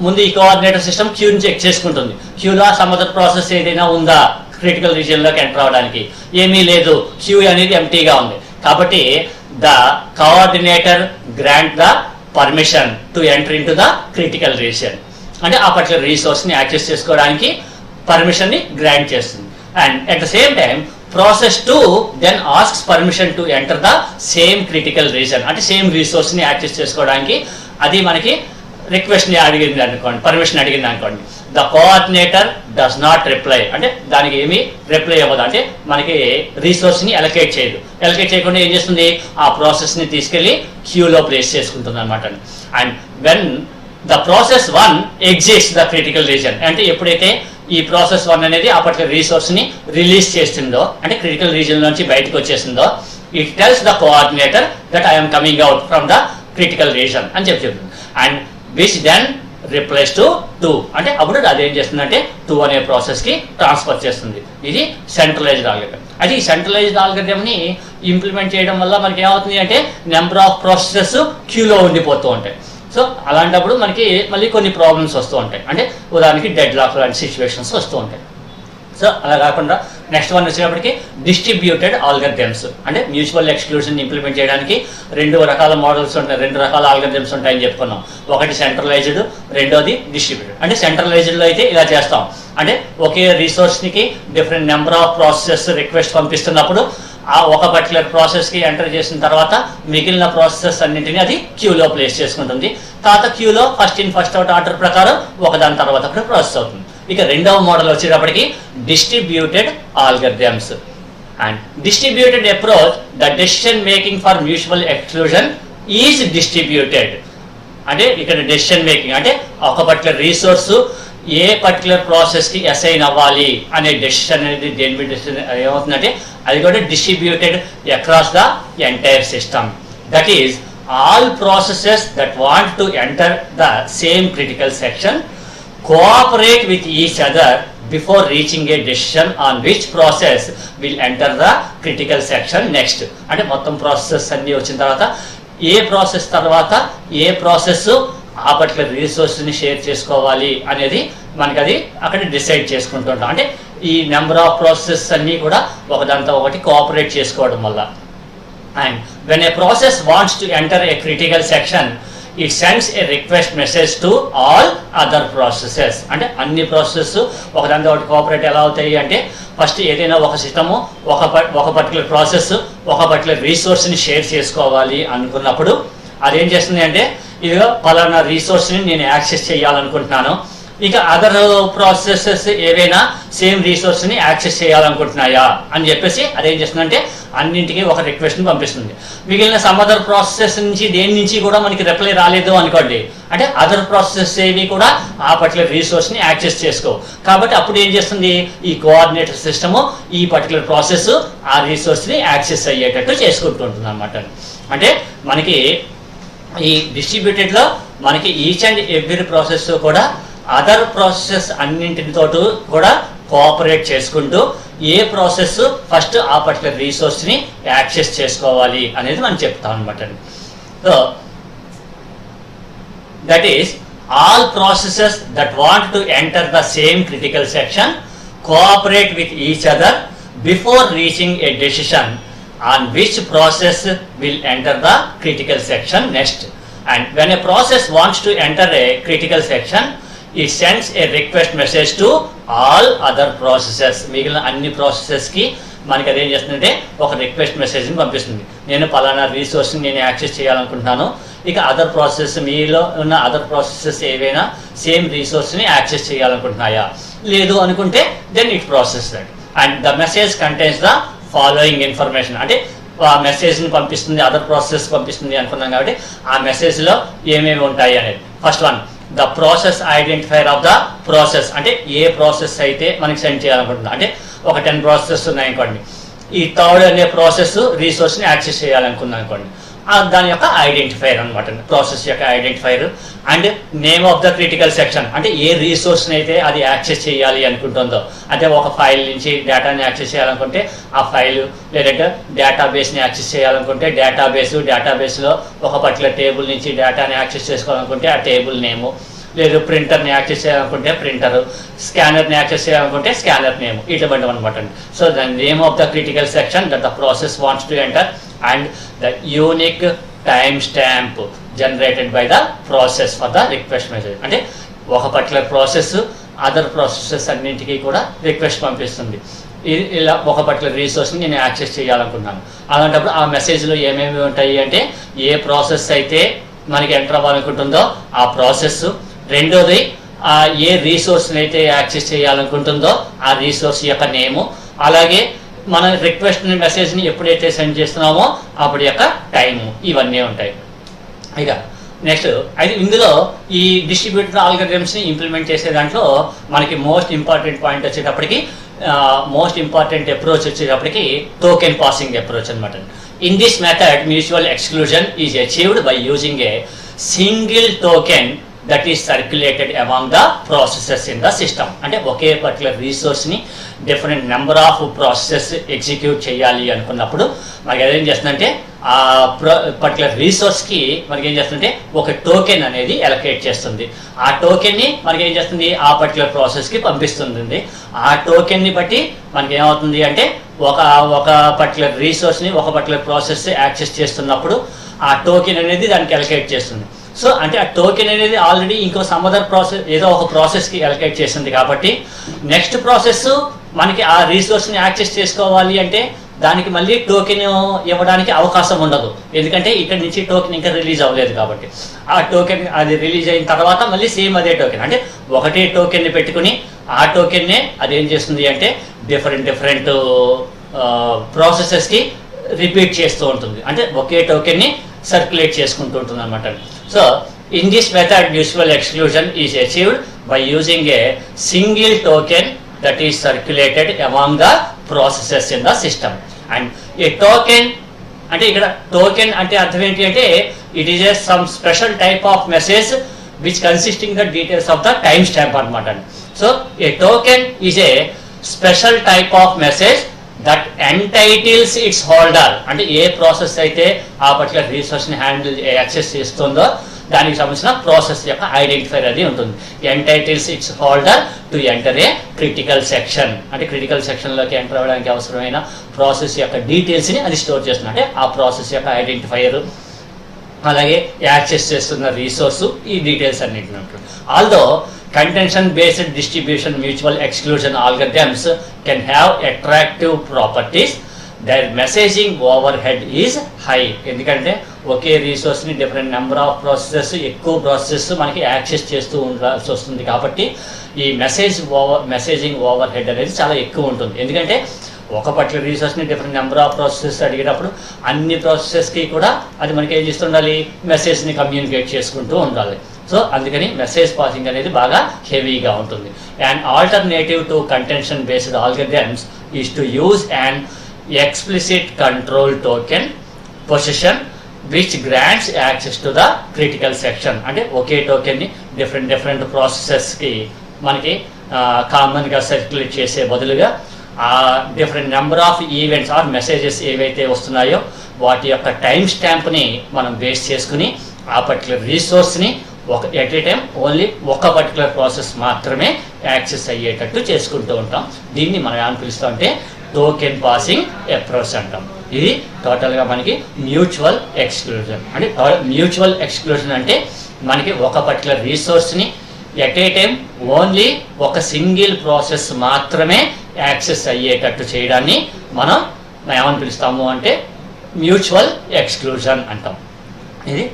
ముందు ఈ కోఆర్డినేటర్ సిస్టమ్ క్యూని చెక్ చేసుకుంటుంది. క్యూలో సమ్ అదర్ ప్రాసెస్ ఏదైనా ఉందా క్రిటికల్ రీజియన్లోకి ఎంటర్ అవడానికి, ఏమీ లేదు, క్యూ అనేది ఎంటీగా ఉంది. కాబట్టి the coordinator grant the permission to enter into the critical region. అంటే ఆ పర్టికులర్ రిసోర్స్ని యాక్సెస్ చేసుకోవడానికి పర్మిషన్ని గ్రాంట్ చేస్తుంది. And at the same time process 2 then asks permission to enter the same critical region. అంటే సేమ్ రిసోర్స్ని access చేసుకోవడానికి అది మనకి రిక్వెస్ట్ని అడిగింది అనుకోండి, పర్మిషన్ అడిగింది అనుకోండి. The coordinator does not reply. అంటే దానికి ఏమీ రిప్లై అవ్వదు, అంటే మనకి రిసోర్స్ని అలొకేట్ చేయదు. అలొకేట్ చేయకుండా ఏం చేస్తుంది, ఆ ప్రాసెస్ని తీసుకెళ్ళి క్యూలో ప్లేస్ చేసుకుంటుంది అనమాట. And when the process 1 exits the critical region. అంటే ఎప్పుడైతే ఈ ప్రాసెస్ 1 అనేది ఆ పర్టికులర్ రిసోర్స్ని రిలీజ్ చేస్తుందో, అంటే క్రిటికల్ రీజన్ నుంచి బయటకు వచ్చేసిందో, it tells the coordinator that I'm coming out from the critical region అని చెప్తుంది. And which then replies to 2. అంటే అప్పుడు అది ఏం చేస్తుందంటే 2 అనే ప్రాసెస్కి ట్రాన్స్ఫర్ చేస్తుంది. ఇది సెంట్రలైజ్డ్ ఆల్గరిథం. అయితే ఈ సెంట్రలైజ్డ్ ఆల్గరిథంని ఇంప్లిమెంట్ చేయడం వల్ల మనకి ఏమవుతుంది అంటే నెంబర్ ఆఫ్ ప్రాసెసెస్ క్యూలో ఉండిపోతూ ఉంటాయి. సో అలాంటప్పుడు మనకి మళ్ళీ కొన్ని ప్రాబ్లమ్స్ వస్తూ ఉంటాయి. అంటే ఉదాహరణకి డెడ్ లాక్ లాంటి సిచ్యువేషన్స్ వస్తూ ఉంటాయి. సో అలా కాకుండా నెక్స్ట్ వన్ వచ్చేటప్పటికి డిస్ట్రిబ్యూటెడ్ ఆల్గరిథమ్స్. అంటే మ్యూచువల్ ఎక్స్క్లూజన్ ఇంప్లిమెంట్ చేయడానికి 2 రకాల మోడల్స్ ఉంటాయి, 2 రకాల ఆల్గరిథమ్స్ ఉంటాయని చెప్పుకున్నాం. ఒకటి సెంట్రలైజ్డ్, రెండోది డిస్ట్రిబ్యూటెడ్. అంటే సెంట్రలైజ్డ్లో అయితే ఇలా చేస్తాం, అంటే ఒకే రిసోర్స్కి different number of processes request పంపిస్తున్నప్పుడు ఆ ఒక పర్టికులర్ ప్రాసెస్కి ఎంటర్ చేసిన తర్వాత మిగిలిన ప్రాసెసెస్ అన్నింటినీ అది క్యూలో ప్లేస్ చేసుకుంటుంది. తర్వాత క్యూలో first in first out order ప్రకారం ఒకదాని తర్వాత కూడా ప్రాసెస్ అవుతుంది. ఇక రెండవ మోడల్ వచ్చేటప్పటికి distributed algorithms. And distributed approach the decision making for mutual exclusion is distributed. అంటే ఇక్కడ డెసిషన్ మేకింగ్ అంటే ఒక పర్టికులర్ రిసోర్స్ ఏ పర్టికులర్ ప్రాసెస్కి అసైన్ అవ్వాలి అనే డెసిషన్ అనేది దేని మీద డెసిషన్ ఏమవుతుందంటే అది కూడా distributed across the entire system. That is all processes that want to enter the same critical section cooperate with each other before reaching a decision on which process will enter the critical section next. అంటే మొత్తం process అన్నీ వచ్చిన తర్వాత ఏ process తర్వాత ఏ process ఆ particular రిసోర్స్ని share చేసుకోవాలి అనేది మనకి అది అక్కడ డిసైడ్ చేసుకుంటుంటాం. అంటే ఈ నెంబర్ ఆఫ్ ప్రాసెస్ అన్నీ కూడా ఒకదాంతో ఒకటి కోఆపరేట్ చేసుకోవడం వల్ల. And when a process wants to enter a critical section it sends A request message to all other processes. అంటే అన్ని ప్రాసెస్ ఒకదాంతో ఒకటి కోఆపరేట్ ఎలా అవుతాయి అంటే ఫస్ట్ ఏదైనా ఒక సిస్టము ఒక పర్టికులర్ ప్రాసెస్ ఒక పర్టికులర్ రిసోర్స్ని షేర్ చేసుకోవాలి అనుకున్నప్పుడు అదేం చేస్తుంది అంటే ఇదిగో పలానా రిసోర్స్ని నేను యాక్సెస్ చేయాలనుకుంటున్నాను, ఇక అదర్ ప్రాసెసెస్ ఏవైనా సేమ్ రిసోర్స్ని యాక్సెస్ చేయాలనుకుంటున్నాయా అని చెప్పేసి అదేం చేస్తుందంటే అన్నింటికీ ఒక రిక్వెస్ట్ని పంపిస్తుంది. మిగిలిన సమ్ అదర్ ప్రాసెసెస్ నుంచి దేని నుంచి కూడా మనకి రిప్లై రాలేదు అనుకోండి, అంటే అదర్ ప్రాసెసెస్ ఏవి కూడా ఆ పర్టికులర్ రిసోర్స్ని యాక్సెస్ చేసుకో. కాబట్టి అప్పుడు ఏం చేస్తుంది ఈ కోఆర్డినేటర్ సిస్టము ఈ పర్టికులర్ ప్రాసెస్ ఆ రిసోర్స్ని యాక్సెస్ అయ్యేటట్టు చేసుకుంటుంటుంది అనమాట. అంటే మనకి ఈ డిస్ట్రిబ్యూటెడ్లో మనకి ఈచ్ అండ్ ఎవ్రీ ప్రాసెస్ కూడా అదర్ ప్రాసెసెస్ అన్నింటితో కూడా కోఆపరేట్ చేసుకుంటూ ఏ ప్రాసెస్ ఫస్ట్ ఆ పర్టికులర్ రిసోర్స్ని యాక్సెస్ చేసుకోవాలి అనేది మనం చెప్తాం అనమాట. So that is all processes that want to enter the same critical section cooperate with each other before reaching A decision on which process will enter the critical section next. And when a process wants to enter a critical section, it sends a request message to all other processes, మిగిలిన అన్ని ప్రాసెసెస్కి మనకి అదేం చేస్తుందంటే ఒక request మెసేజ్ని పంపిస్తుంది. నేను పలానా రిసోర్స్ని నేను యాక్సెస్ చేయాలనుకుంటున్నాను, ఇక అదర్ ప్రాసెస్ మీలో ఉన్న అదర్ ప్రాసెసెస్ ఏవైనా సేమ్ రిసోర్స్ని యాక్సెస్ చేయాలనుకుంటున్నాయా, లేదు అనుకుంటే then it process that and the message contains the following information. అంటే ఆ మెసేజ్ని పంపిస్తుంది, అదర్ ప్రాసెస్ పంపిస్తుంది అనుకున్నాం కాబట్టి ఆ మెసేజ్లో ఏమేమి ఉంటాయి అనేది. First one, the process identifier of the process, అంటే ఏ ప్రాసెస్ అయితే మనకి సెండ్ చేయాలనుకుంటున్నాం. అంటే ఒక 10 ప్రాసెస్ ఉన్నాయనుకోండి, ఈ థర్డ్ అనే ప్రాసెస్ రిసోర్స్ని యాక్సెస్ చేయాలనుకున్నాం అనుకోండి, దాని యొక్క ఐడెంటిఫైర్ అనమాట, ప్రాసెస్ యొక్క identifier. And name of the critical section, అంటే ఏ రిసోర్స్ని అయితే అది యాక్సెస్ చేయాలి అనుకుంటుందో, అంటే ఒక ఫైల్ నుంచి డేటాని యాక్సెస్ చేయాలనుకుంటే ఆ ఫైల్, లేదంటే డేటాబేస్ని యాక్సెస్ చేయాలనుకుంటే డేటాబేస్లో ఒక పర్టికులర్ టేబుల్ నుంచి డేటాని యాక్సెస్ చేసుకోవాలనుకుంటే ఆ టేబుల్ నేము, లేదు ప్రింటర్ని యాక్సెస్ చేయాలనుకుంటే ప్రింటర్, స్కానర్ని యాక్సెస్ చేయాలనుకుంటే స్కానర్ నేమ్, ఇటువంటి అనమాట. So the name of the critical section that the process wants to enter and the unique time stamp generated by the process for the request message. అంటే ఒక particular process other processes అన్నింటికీ కూడా request పంపిస్తుంది, ఇలా ఒక particular రిసోర్స్ని నేను access చేయాలనుకున్నాను. అలాంటప్పుడు ఆ మెసేజ్లో ఏమేమి ఉంటాయి అంటే ఏ ప్రాసెస్ అయితే మనకి ఎంటర్ అవ్వాలనుకుంటుందో ఆ ప్రాసెస్, రెండోది ఏ రిసోర్స్ని అయితే యాక్సెస్ చేయాలనుకుంటుందో ఆ రిసోర్స్ యొక్క నేము, అలాగే మన రిక్వెస్ట్ మెసేజ్ని ఎప్పుడైతే సెండ్ చేస్తున్నామో అప్పుడు యొక్క టైము, ఇవన్నీ ఉంటాయి. ఇక నెక్స్ట్ అయితే ఇందులో ఈ డిస్ట్రిబ్యూటెడ్ ఆల్గరిథమ్స్ని ఇంప్లిమెంట్ చేసే దాంట్లో మనకి మోస్ట్ ఇంపార్టెంట్ పాయింట్ వచ్చేటప్పటికి, మోస్ట్ ఇంపార్టెంట్ అప్రోచ్ వచ్చేటప్పటికి టోకెన్ పాసింగ్ అప్రోచ్ అనమాట. In this method, mutual exclusion is achieved by using a single token that is circulated among the processes in the system. అంటే ఒకే particular రిసోర్స్ని different number of processes execute చేయాలి అనుకున్నప్పుడు మనకి ఏం చేస్తుందంటే ఆ పర్టికులర్ రిసోర్స్కి మనకి ఏం చేస్తుందంటే ఒక టోకెన్ అనేది అలొకేట్ చేస్తుంది. ఆ టోకెన్ని మనకి ఏం చేస్తుంది ఆ పర్టికులర్ ప్రాసెస్కి పంపిస్తుంది. ఆ టోకెన్ని బట్టి మనకి ఏమవుతుంది అంటే ఒక పర్టికులర్ రిసోర్స్ని ఒక పర్టికులర్ ప్రాసెస్ యాక్సెస్ చేస్తున్నప్పుడు ఆ టోకెన్ అనేది దానికి అలొకేట్ చేస్తుంది. సో అంటే ఆ టోకెన్ అనేది ఆల్రెడీ ఇంకో సమ్ అదర్ ప్రాసెస్ ఏదో ఒక ప్రాసెస్కి అలొకేట్ చేస్తుంది కాబట్టి నెక్స్ట్ ప్రాసెస్ మనకి ఆ రిసోర్స్ని యాక్సెస్ చేసుకోవాలి అంటే దానికి మళ్ళీ టోకెన్ ఇవ్వడానికి అవకాశం ఉండదు, ఎందుకంటే ఇక్కడ నుంచి టోకెన్ ఇంకా రిలీజ్ అవ్వలేదు కాబట్టి. ఆ టోకెన్ అది రిలీజ్ అయిన తర్వాత మళ్ళీ సేమ్ అదే టోకెన్, అంటే ఒకటే టోకెన్ని పెట్టుకుని ఆ టోకెన్నే అదేం చేస్తుంది అంటే డిఫరెంట్ ప్రాసెసెస్కి రిపీట్ చేస్తూ ఉంటుంది, అంటే ఒకే టోకెన్ని సర్క్యులేట్ చేసుకుంటూ ఉంటుంది అనమాట. So in this method mutual exclusion is achieved by using a single token that is circulated among the processes in the system. And a token అంటే ఇక్కడ టోకెన్ అంటే అర్థం ఏంటి అంటే it is a some special type of message which consisting the details of the time stamp అనమాట. So a token is a special type of message that entitles its holder, అంటే ఏ process అయితే ఆ particular రిసోర్స్ని handle access చేస్తుందో దానికి సంబంధించిన process యొక్క identifier అది ఉంటుంది. Entitles its holder to enter a critical section, అంటే క్రిటికల్ సెక్షన్లోకి ఎంటర్ అవ్వడానికి అవసరమైన ప్రాసెస్ యొక్క డీటెయిల్స్ని అది స్టోర్ చేస్తుంది, అంటే ఆ ప్రాసెస్ యొక్క ఐడెంటిఫైర్ అలాగే యాక్సెస్ చేస్తున్న రిసోర్సు ఈ డీటెయిల్స్ అన్నింటిని ఉంటుంది. Although contention based distribution mutual exclusion algorithms can have attractive properties, their messaging overhead is high. ఎందుకంటే ఒకే రిసోర్స్ని డిఫరెంట్ నెంబర్ ఆఫ్ ప్రాసెసెస్ ఎక్కువ ప్రాసెసెస్ మనకి యాక్సెస్ చేస్తూ ఉండాల్సి వస్తుంది కాబట్టి ఈ మెసేజింగ్ ఓవర్ హెడ్ అనేది చాలా ఎక్కువ ఉంటుంది. ఎందుకంటే ఒక పర్టికులర్ రిసోర్స్ని డిఫరెంట్ నెంబర్ ఆఫ్ ప్రాసెసెస్ అడిగేటప్పుడు అన్ని ప్రాసెసెస్కి కూడా అది మనకి ఏం చేస్తుండాలి, మెసేజ్ని కమ్యూనికేట్ చేసుకుంటూ ఉండాలి. సో అందుకని మెసేజ్ పాసింగ్ అనేది బాగా హెవీగా ఉంటుంది. And alternative to contention based algorithms is to use and explicit control token position which grants access to the critical section. అంటే ఒకే టోకెన్ని డిఫరెంట్ ప్రాసెసెస్కి మనకి కామన్గా సర్క్యులేట్ చేసే బదులుగా ఆ different number of events or messages ఏవైతే వస్తున్నాయో వాటి యొక్క టైం స్టాంప్ని మనం బేస్ చేసుకుని ఆ పర్టికులర్ రిసోర్స్ని ఎట్ ఏ టైం ఓన్లీ ఒక పర్టికులర్ ప్రాసెస్ మాత్రమే యాక్సెస్ అయ్యేటట్టు చేసుకుంటూ ఉంటాం. దీన్ని మనం ఏమని పిలుస్తాం అంటే టోకెన్ పాసింగ్ అప్రోచ్ అంటాం. ఇది టోటల్గా మనకి మ్యూచువల్ ఎక్స్క్లూజన్. అంటే మ్యూచువల్ ఎక్స్క్లూజన్ అంటే మనకి ఒక పర్టికులర్ రిసోర్స్ని ఎట్ ఏ టైం ఓన్లీ ఒక సింగిల్ ప్రాసెస్ మాత్రమే యాక్సెస్ అయ్యేటట్టు చేయడాన్ని మనం ఏమని పిలుస్తాము అంటే మ్యూచువల్ ఎక్స్క్లూజన్ అంటాం. ఇది